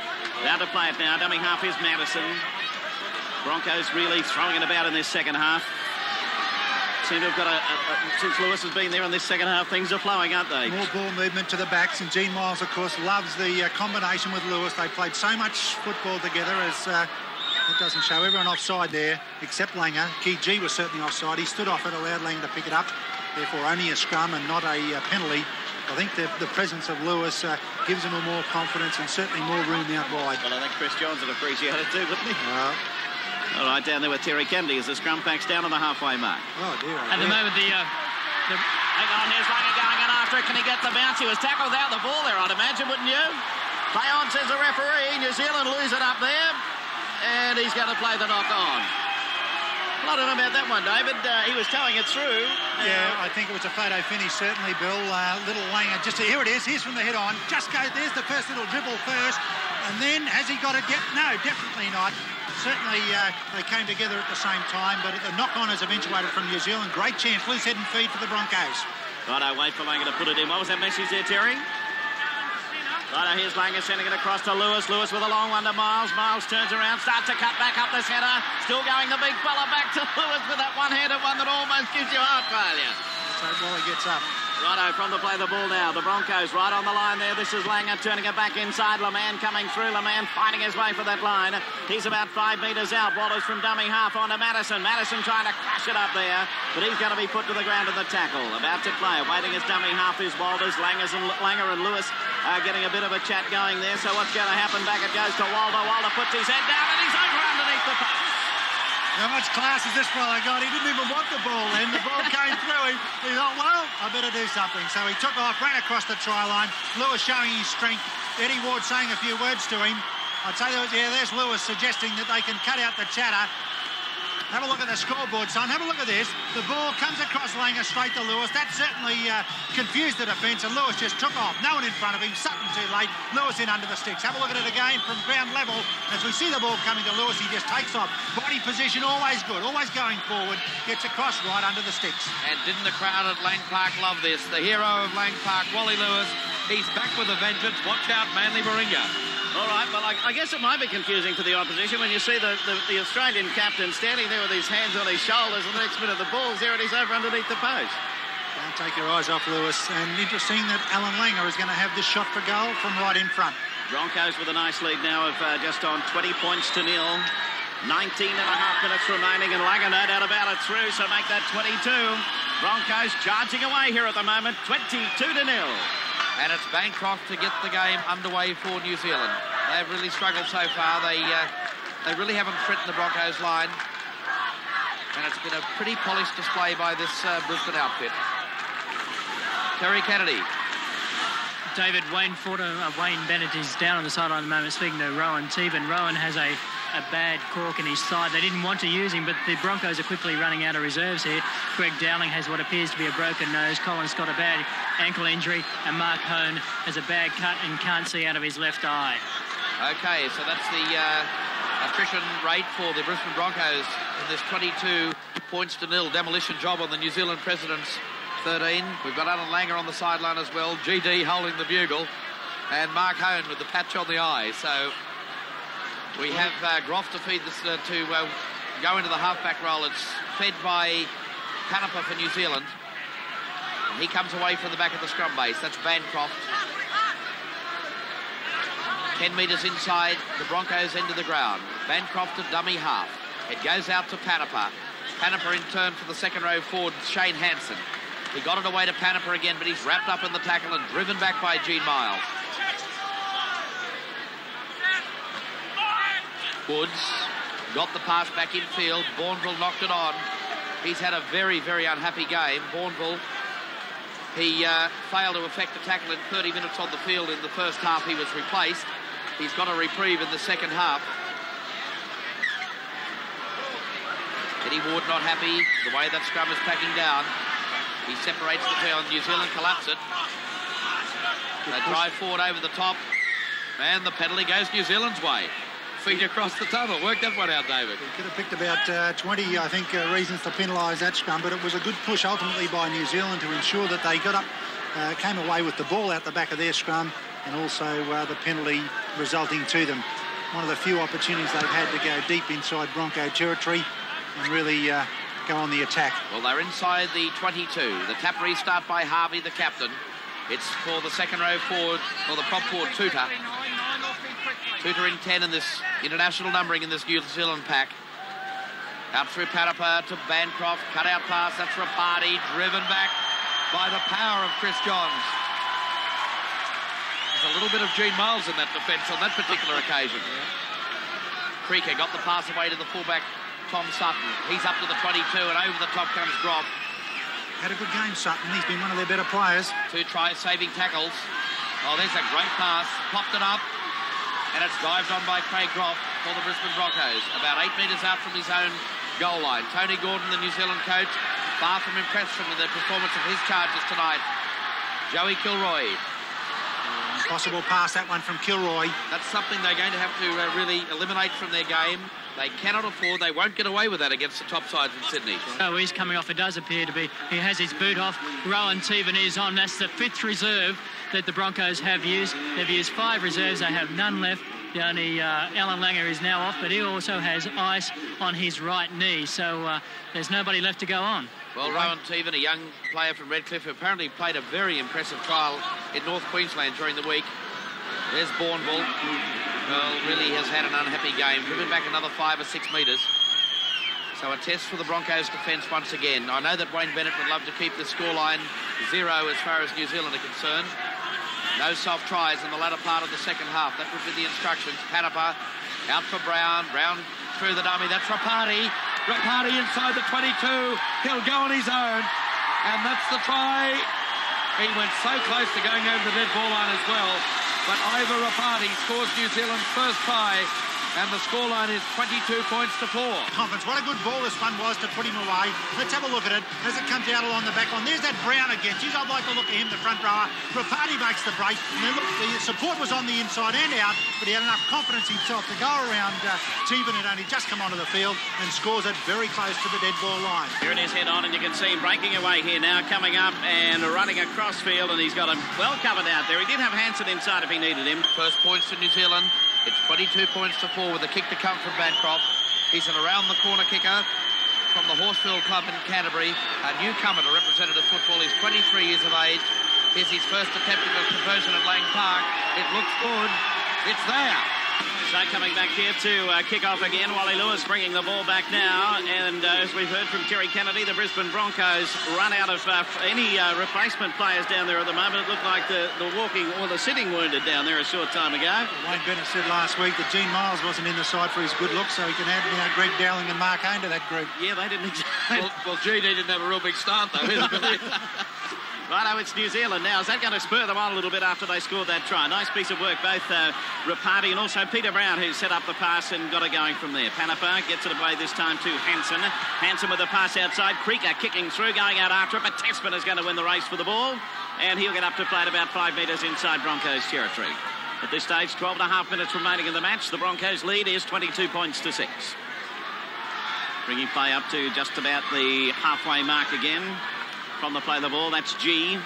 Down to play it now. Dummy half is Madison. Broncos really throwing it about in this second half. Seem to have got since Lewis has been there in this second half, things are flowing, aren't they? More ball movement to the backs, and Gene Miles, of course, loves the combination with Lewis. They played so much football together, as it doesn't show everyone offside there, except Langer. Key G was certainly offside. He stood off it, allowed Langer to pick it up, therefore only a scrum and not a penalty. I think the presence of Lewis gives him more confidence and certainly more room out wide. Well, I think Chris Johns would appreciate it too, wouldn't he? All right, down there with Terry Kennedy as the scrum backs down on the halfway mark. Oh, dear. At the moment, hang on, here's Langer going in after it. Can he get the bounce? He was tackled out the ball there, I'd imagine, wouldn't you? Play on, says the referee. New Zealand lose it up there. And he's going to play the knock on. Well, I don't know about that one, David. He was towing it through. Yeah, I think it was a photo finish, certainly, Bill. Little Langer, just here it is. Here's from the head on. Just go, there's the first little dribble first. And then, has he got it yet? No, definitely not. Certainly, they came together at the same time, but the knock-on has eventuated from New Zealand. Great chance, loose head and feed for the Broncos. Righto, wait for Langer to put it in. What was that message there, Terry? Righto, here's Langer sending it across to Lewis. Lewis with a long one to Miles. Miles turns around, starts to cut back up the centre. Still going the big fella back to Lewis with that one-handed one that almost gives you heart failure. So Wally gets up. Righto, from the play the ball now. The Broncos right on the line there. This is Langer turning it back inside. Leman coming through. Leman fighting his way for that line. He's about 5 metres out. Walters from dummy half on to Madison. Madison trying to crash it up there, but he's going to be put to the ground in the tackle. About to play. Waiting his dummy half is Walters. Langer and Lewis are getting a bit of a chat going there. So what's going to happen? Back it goes to Walter. Walter puts his head down and he's over underneath the post. How much class has this fella got? He didn't even want the ball then. The ball came through him. He thought, well, I better do something. So he took off, ran across the try line. Lewis showing his strength. Eddie Ward saying a few words to him. I'd say, there's Lewis suggesting that they can cut out the chatter. Have a look at the scoreboard, son. Have a look at this. The ball comes across Langer straight to Lewis. That certainly confused the defence, and Lewis just took off. No one in front of him. Sutton too late. Lewis in under the sticks. Have a look at it again from ground level. As we see the ball coming to Lewis, he just takes off. Body position always good, always going forward. Gets across right under the sticks. And didn't the crowd at Lang Park love this? The hero of Lang Park, Wally Lewis. He's back with a vengeance. Watch out, Manly Warringah. All right, well, I guess it might be confusing for the opposition when you see the Australian captain standing there with his hands on his shoulders, and the next minute the ball's there and he's over underneath the post. Don't take your eyes off Lewis. And interesting that Alan Langer is going to have this shot for goal from right in front. Broncos with a nice lead now of just on 20 points to nil. 19 and a half minutes remaining, and Langer no doubt about it through, so make that 22. Broncos charging away here at the moment, 22 to nil. And it's Bancroft to get the game underway for New Zealand. They've really struggled so far. They really haven't threatened the Broncos line. And it's been a pretty polished display by this Brisbane outfit. Terry Kennedy. David, Wayne Bennett is down on the sideline at the moment speaking to Rowan Teeben. Rowan has a a bad cork in his thigh. They didn't want to use him, but the Broncos are quickly running out of reserves here. Greg Dowling has what appears to be a broken nose. Colin's got a bad ankle injury, and Mark Hone has a bad cut and can't see out of his left eye. Okay, so that's the attrition rate for the Brisbane Broncos in this 22 points to nil demolition job on the New Zealand Presidents 13. We've got Alan Langer on the sideline as well, GD holding the bugle, and Mark Hone with the patch on the eye. So we have Groff to feed this to go into the halfback role. It's fed by Panapa for New Zealand. And he comes away from the back of the scrum base. That's Bancroft. 10 metres inside the Broncos end of the ground. Bancroft a dummy half. It goes out to Panapa. Panapa in turn for the second row forward, Shane Hansen. He got it away to Panapa again, but he's wrapped up in the tackle and driven back by Gene Miles. Woods got the pass back in field. Bourneville knocked it on. He's had a very, very unhappy game. Bourneville, he failed to effect a tackle in 30 minutes on the field in the first half. He was replaced. He's got a reprieve in the second half. Eddie Ward not happy the way that scrum is tracking down. He separates the field. New Zealand collapse it. They drive forward over the top. And the penalty goes New Zealand's way. Feet across the tunnel. Work that one out, David. He could have picked about 20, I think, reasons to penalise that scrum, but it was a good push ultimately by New Zealand to ensure that they got up, came away with the ball out the back of their scrum, and also the penalty resulting to them. One of the few opportunities they've had to go deep inside Bronco territory and really go on the attack. Well, they're inside the 22. The tap restart by Harvey, the captain. It's for the second row forward, or the prop forward, Tutor. Tutor in 10 in this international numbering in this New Zealand pack. Out through Panapa to Bancroft. Cut out pass. That's Rapati. Driven back by the power of Chris Johns. There's a little bit of Gene Miles in that defence on that particular occasion. Creaker got the pass away to the fullback, Tom Sutton. He's up to the 22, and over the top comes Groff. Had a good game, Sutton. He's been one of their better players. 2 tries, saving tackles. Oh, there's a great pass. Popped it up. And it's dived on by Craig Groff for the Brisbane Broncos. About 8 metres out from his own goal line. Tony Gordon, the New Zealand coach, far from impressed from the performance of his charges tonight. Joey Kilroy. Impossible pass, that one from Kilroy. That's something they're going to have to really eliminate from their game. They cannot afford, they won't get away with that against the top sides in Sydney. Oh, he's coming off. It does appear to be. He has his boot off. Rowan Teven is on. That's the 5th reserve that the Broncos have used. They've used 5 reserves. They have none left. The only Alan Langer is now off, but he also has ice on his right knee. So there's nobody left to go on. Well, Rowan Teven, a young player from Redcliffe, who apparently played a very impressive trial in North Queensland during the week. There's Bourneville. Well, really has had an unhappy game. Driven back another 5 or 6 metres. So a test for the Broncos' defence once again. I know that Wayne Bennett would love to keep the scoreline 0 as far as New Zealand are concerned. No soft tries in the latter part of the second half. That would be the instructions. Panapa out for Brown. Brown through the dummy. That's Rapati. Rapati inside the 22. He'll go on his own. And that's the try. He went so close to going over the dead ball line as well. But Ivor Rapati scores New Zealand's first try. And the scoreline is 22 points to 4. Conference, what a good ball this one was to put him away. Let's have a look at it as it comes out along the back line. There's that Brown again. Geez, I'd like to look at him, the front rower. Rapati makes the break. And then look, the support was on the inside and out, but he had enough confidence himself to go around Teven, had only just come onto the field, and scores it very close to the dead ball line. Here it is head on, and you can see him breaking away here now, coming up and running across field, and he's got him well covered out there. He did have Hansen inside if he needed him. First points for New Zealand. It's 22 points to 4 with a kick to come from Bancroft. He's an around-the-corner kicker from the Horsfield Club in Canterbury. A newcomer to representative football. He's 23 years of age. Here's his first attempt at a conversion at Lang Park. It looks good. It's there. So coming back here to kick off again. Wally Lewis bringing the ball back now. And as we've heard from Terry Kennedy, the Brisbane Broncos run out of any replacement players down there at the moment. It looked like the walking or the sitting wounded down there a short time ago. Wayne Bennett said last week that Gene Miles wasn't in the side for his good look, so he can add Greg Dowling and Mark Hone to that group. Yeah, they didn't exactly. Well, GD didn't have a real big start, though. Righto, it's New Zealand now. Is that going to spur them on a little bit after they scored that try? Nice piece of work, both Rapati and also Peter Brown, who set up the pass and got it going from there. Panipa gets it away this time to Hansen. Hansen with the pass outside. Krieger kicking through, going out after it, but Tasman is going to win the race for the ball, and he'll get up to play at about 5 metres inside Broncos territory. At this stage, 12 and a half minutes remaining in the match. The Broncos lead is 22 points to 6. Bringing play up to just about the halfway mark again. From the play of the ball, that's G.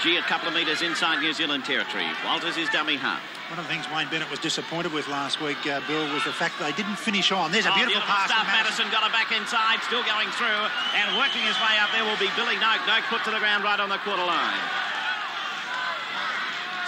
G a couple of metres inside New Zealand territory. Walters is dummy half. One of the things Wayne Bennett was disappointed with last week, Bill, was the fact they didn't finish on. There's a beautiful pass. Madison got it back inside, still going through, and working his way up there will be Billy Noak. Noak put to the ground right on the quarter line.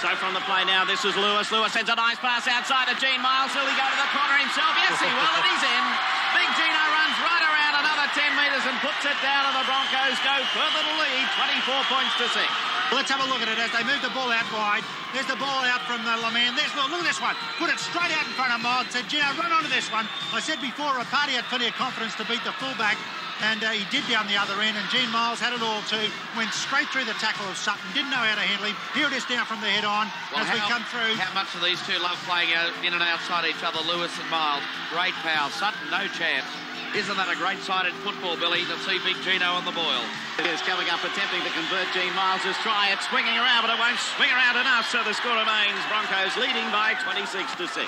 So from the play now, this is Lewis. Lewis sends a nice pass outside to Gene Miles. Will he go to the corner himself? Yes, he will, and he's in. Big Gino runs right around another 10 metres and puts it down, and the Broncos go further to lead, 24 points to 6. Let's have a look at it as they move the ball out wide. There's the ball out from the Laman. Look at this one. Put it straight out in front of Miles. Said, Gino, run onto this one. I said before, Rapati had plenty of confidence to beat the fullback, and he did down the other end, and Gene Miles had it all too. Went straight through the tackle of Sutton. Didn't know how to handle him. Here it is now from the head on as we come through. How much do these two love playing in and outside each other, Lewis and Miles? Great power. Sutton, no chance. Isn't that a great sight in football, Billy, to see Big Gino on the boil? It is coming up, attempting to convert Gene Miles' try. It's swinging around, but it won't swing around enough, so the score remains Broncos leading by 26 to 6.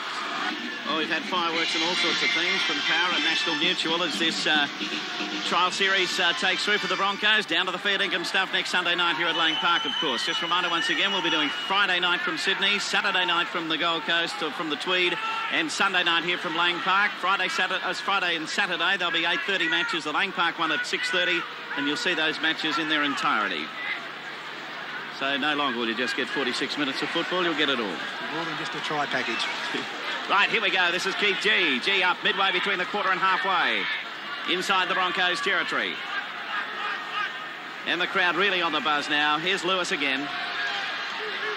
Well, we've had fireworks and all sorts of things from Power and National Mutual as this trial series takes through for the Broncos. Down to the fair dinkum stuff next Sunday night here at Lang Park, of course. Just a reminder once again, we'll be doing Friday night from Sydney, Saturday night from the Gold Coast, or from the Tweed, and Sunday night here from Lang Park. Friday and Saturday, there'll be 8:30 matches. The Lang Park one at 6:30, and you'll see those matches in their entirety. So no longer will you just get 46 minutes of football, you'll get it all. More than just a try package. Right, here we go. This is Keith G. G up midway between the quarter and halfway. Inside the Broncos territory. And the crowd really on the buzz now. Here's Lewis again.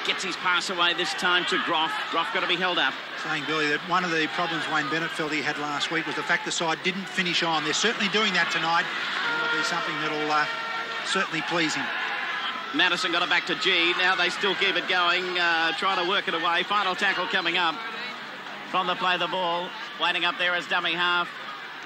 Gets his pass away this time to Groff. Groff got to be held up. Saying, Billy, that one of the problems Wayne Bennett felt he had last week was the fact the side didn't finish on. They're certainly doing that tonight. That'll be something that'll certainly please him. Madison got it back to G. Now they still keep it going, trying to work it away. Final tackle coming up from the play of the ball. Waiting up there as dummy half.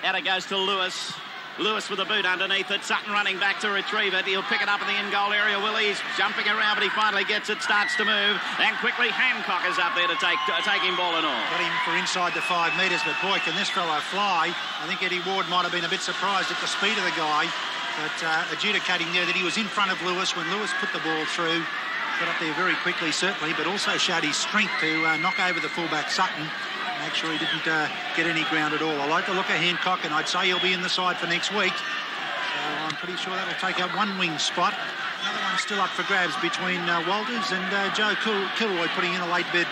Out it goes to Lewis. Lewis with a boot underneath it. Sutton running back to retrieve it. He'll pick it up in the in-goal area. Willie's jumping around, but he finally gets it, starts to move. And quickly Hancock is up there to take him ball and all. Got him for inside the 5 metres, but boy, can this fellow fly. I think Eddie Ward might have been a bit surprised at the speed of the guy. But adjudicating there that he was in front of Lewis when Lewis put the ball through. Got up there very quickly, certainly, but also showed his strength to knock over the fullback Sutton. Make sure he didn't get any ground at all. I like the look of Hancock, and I'd say he'll be in the side for next week. So I'm pretty sure that'll take up one wing spot. Another one still up for grabs between Walters and Joe Kilroy putting in a late bid.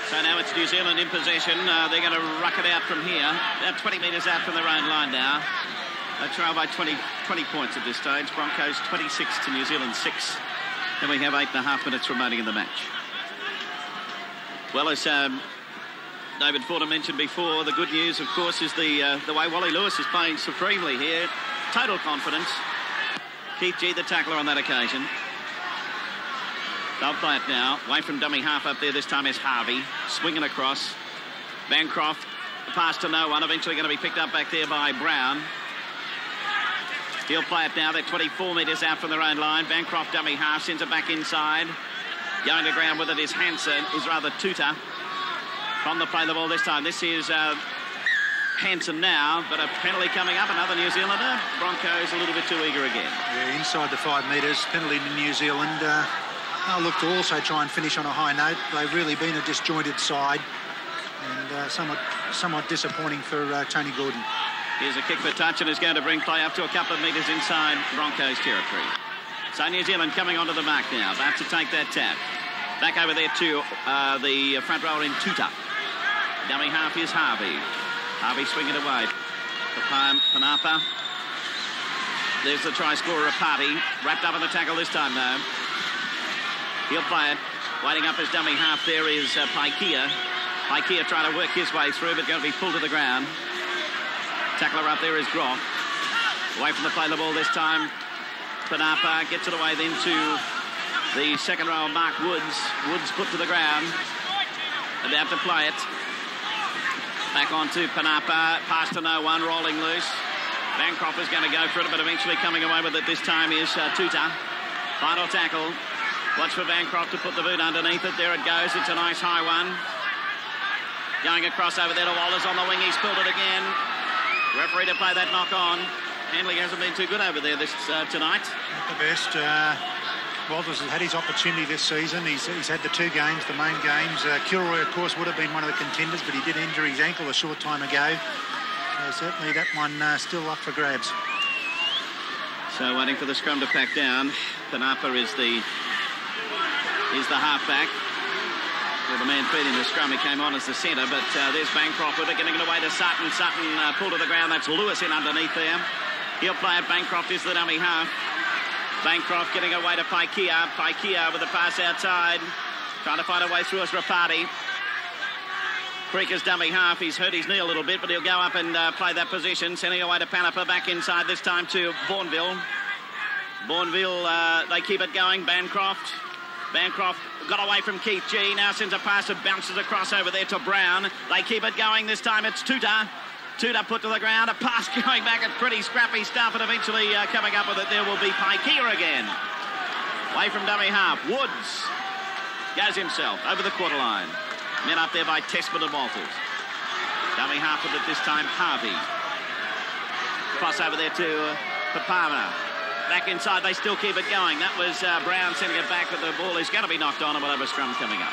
So now it's New Zealand in possession. They're going to ruck it out from here. They're 20 metres out from their own line now. They trail by 20 points at this stage. Broncos 26 to New Zealand 6. And we have 8.5 minutes remaining in the match. Well, as David Fordham mentioned before, the good news, of course, is the way Wally Lewis is playing supremely here. Total confidence. Keith G, the tackler on that occasion. They'll play it now. Away from dummy half up there this time is Harvey. Swinging across. Bancroft, the pass to no one. Eventually going to be picked up back there by Brown. He'll play it now. They're 24 metres out from their own line. Bancroft dummy half, sends it back inside. Going to ground with it is Hansen, is rather Tuta. From the play of the ball this time. This is Hansen now, but a penalty coming up. Another New Zealander. Broncos a little bit too eager again. Yeah, inside the 5 metres. Penalty to New Zealand. They'll look to also try and finish on a high note. They've really been a disjointed side. And somewhat disappointing for Tony Gordon. Here's a kick for touch and is going to bring play up to a couple of metres inside Broncos territory. So New Zealand coming onto the mark now, about to take that tap. Back over there to the front rower in Tuta. Dummy half is Harvey. Harvey swinging away. Panapa. There's the try scorer, Rapati. Wrapped up in the tackle this time, though. He'll play it. Waiting up his dummy half there is Paikea. Paikea trying to work his way through, but going to be pulled to the ground. Tackler up there is Groff. Away from the play of the ball this time Panapa gets it away then to the second row of Mark Woods. Woods put to the ground. About to play it. Back on to Panapa. Pass to no one, rolling loose. Bancroft is going to go for it, but eventually coming away with it this time is Tuta. Final tackle. Watch for Bancroft to put the boot underneath it. There it goes. It's a nice high one. Going across over there to Walters on the wing. He spilled it again. Referee to play that knock on. Handling hasn't been too good over there this tonight. Not the best. Walters has had his opportunity this season. He's had the 2 games, the main games. Kilroy, of course, would have been one of the contenders, but he did injure his ankle a short time ago. So certainly that one still up for grabs. So waiting for the scrum to pack down. Panapa is the halfback. Well, the man feeding the scrum, he came on as the centre, but there's Bancroft with it, getting it away to Sutton. Sutton pulled to the ground. That's Lewis in underneath there. He'll play it. Bancroft is the dummy half. Bancroft getting away to Paikea. Paikea with the pass outside. Trying to find a way through as Rapati. Creeker's dummy half. He's hurt his knee a little bit, but he'll go up and play that position. Sending away to Panapa. Back inside this time to Bourneville. Bourneville, they keep it going. Bancroft got away from Keith G. Now sends a pass that bounces across over there to Brown. They keep it going. This time it's Tuta. Tuta put to the ground. A pass going back. It's pretty scrappy stuff, and eventually coming up with it there will be Paikea again. Away from dummy half. Woods goes himself over the quarter line. Men up there by Tessman and Walters. Dummy half with it this time, Harvey. Cross over there to Papama. Back inside, they still keep it going. That was Brown sending it back, but the ball is going to be knocked on, and we'll have a scrum coming up.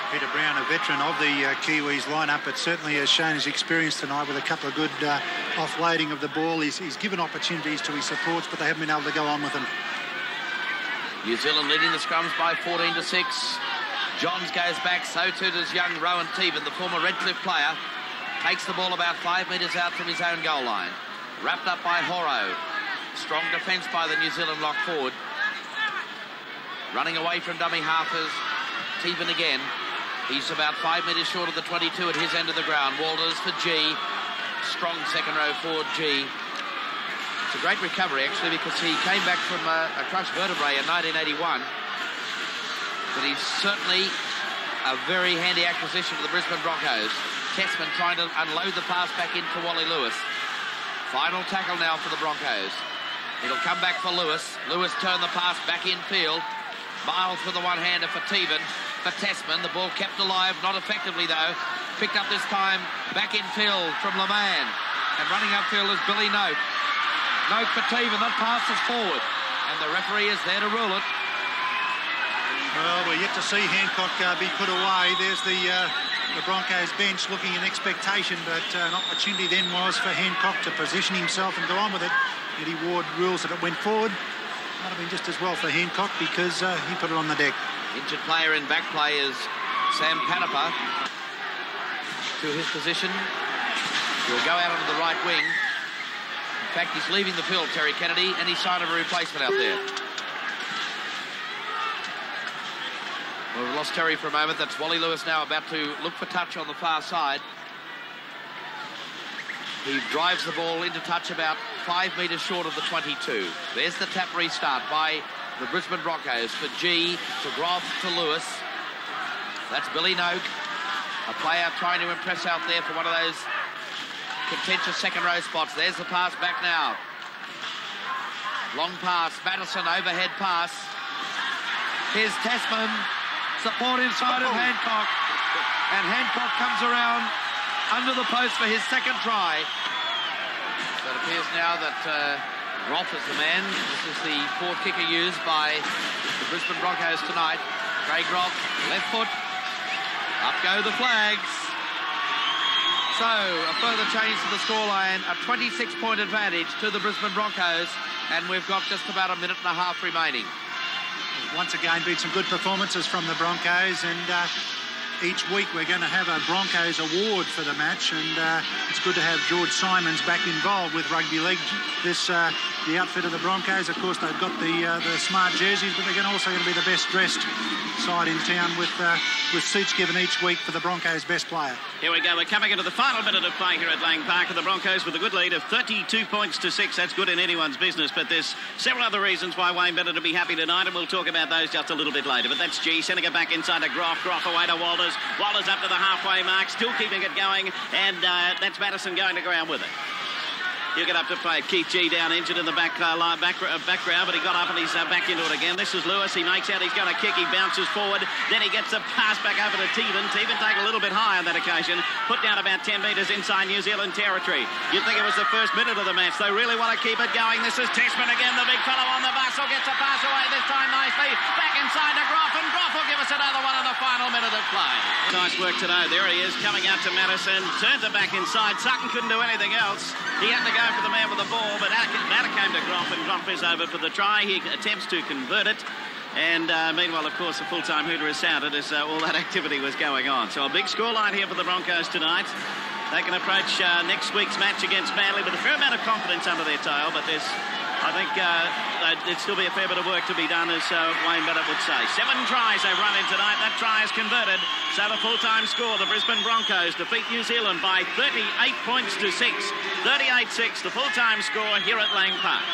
Peter Brown, a veteran of the Kiwis lineup, but certainly has shown his experience tonight with a couple of good offloading of the ball. He's given opportunities to his supports, but they haven't been able to go on with them. New Zealand leading the scrums by 14-6. Johns goes back, so too does young Rowan Teevan, the former Redcliffe player. Takes the ball about 5 metres out from his own goal line. Wrapped up by Horo. Strong defence by the New Zealand lock forward. Running away from dummy halfers. Teevan again. He's about 5 metres short of the 22 at his end of the ground. Walters for G. Strong second row forward, G. It's a great recovery, actually, because he came back from a crushed vertebrae in 1981. But he's certainly a very handy acquisition for the Brisbane Broncos. Tessman trying to unload the pass back into Wally Lewis. Final tackle now for the Broncos. It'll come back for Lewis. Lewis turned the pass back in field. Miles with the one-hander for Teevan. For Tessman, the ball kept alive, not effectively though. Picked up this time back in field from Leman. And running upfield is Billy Noak. Noak for Teevan, that pass is forward. And the referee is there to rule it. Well, we're yet to see Hancock be put away. There's the Broncos bench looking in expectation, but an opportunity then was for Hancock to position himself and go on with it. Eddie Ward rules that it went forward. Might have been just as well for Hancock because he put it on the deck. Injured player in back play is Sam Panapa. To his position. He'll go out onto the right wing. In fact, he's leaving the field, Terry Kennedy. Any sign of a replacement out there? Well, we've lost Terry for a moment. That's Wally Lewis now about to look for touch on the far side. He drives the ball into touch about 5 metres short of the 22. There's the tap restart by the Brisbane Broncos for G to Groff to Lewis. That's Billy Noak, a player trying to impress out there for one of those contentious second row spots. There's the pass back now. Long pass, Madison overhead pass. Here's Tessman, support inside of Hancock. And Hancock comes around under the post for his second try. So it appears now that Groff is the man. This is the fourth kicker used by the Brisbane Broncos tonight. Craig Groff, left foot. Up go the flags. So a further change to the scoreline. A 26-point advantage to the Brisbane Broncos. And we've got just about a minute and a half remaining. Once again, been some good performances from the Broncos, and each week we're going to have a Broncos award for the match, and it's good to have George Simons back involved with rugby league. The outfit of the Broncos, of course, they've got the smart jerseys, but they're also going to be the best dressed side in town with suits given each week for the Broncos' best player. Here we go. We're coming into the final minute of play here at Lang Park, and the Broncos with a good lead of 32 points to 6. That's good in anyone's business, but there's several other reasons why Wayne Bennett to be happy tonight, and we'll talk about those just a little bit later. But that's G, sending it back inside to Groff. Groff away to Walters. Walters up to the halfway mark, still keeping it going, and that's Madison going to ground with it. He'll get up to play. Keith G down injured in the background, but he got up and he's back into it again. This is Lewis. He makes out he's going to kick. He bounces forward. Then he gets the pass back over to Teven. Teven take a little bit high on that occasion. Put down about 10 metres inside New Zealand territory. You'd think it was the first minute of the match. They really want to keep it going. This is Tishman again, the big fellow on the bustle. Gets a pass away this time nicely. Back inside to Groff, and Groff will give us another one in the final minute of play. Nice work today. There he is coming out to Madison. Turns it back inside. Sutton couldn't do anything else. He had to go for the man with the ball, but Matter came to Groff, and Groff is over for the try. He attempts to convert it, and meanwhile, of course, the full-time hooter is sounded as all that activity was going on. So a big scoreline here for the Broncos tonight. They can approach next week's match against Manly with a fair amount of confidence under their tail, but I think there'd still be a fair bit of work to be done, as Wayne Bennett would say. 7 tries they've run in tonight. That try is converted. So the full-time score, the Brisbane Broncos defeat New Zealand by 38 points to 6. 38-6, the full-time score here at Lang Park.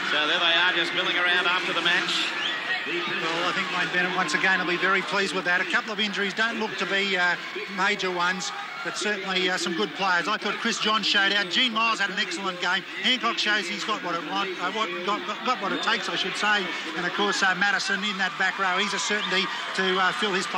So there they are, just milling around after the match. Well, I think Wayne Bennett once again will be very pleased with that. A couple of injuries don't look to be major ones, but certainly some good players. I thought Chris John showed out. Gene Miles had an excellent game. Hancock shows he's got what it takes, I should say. And of course, Madison in that back row, he's a certainty to fill his place.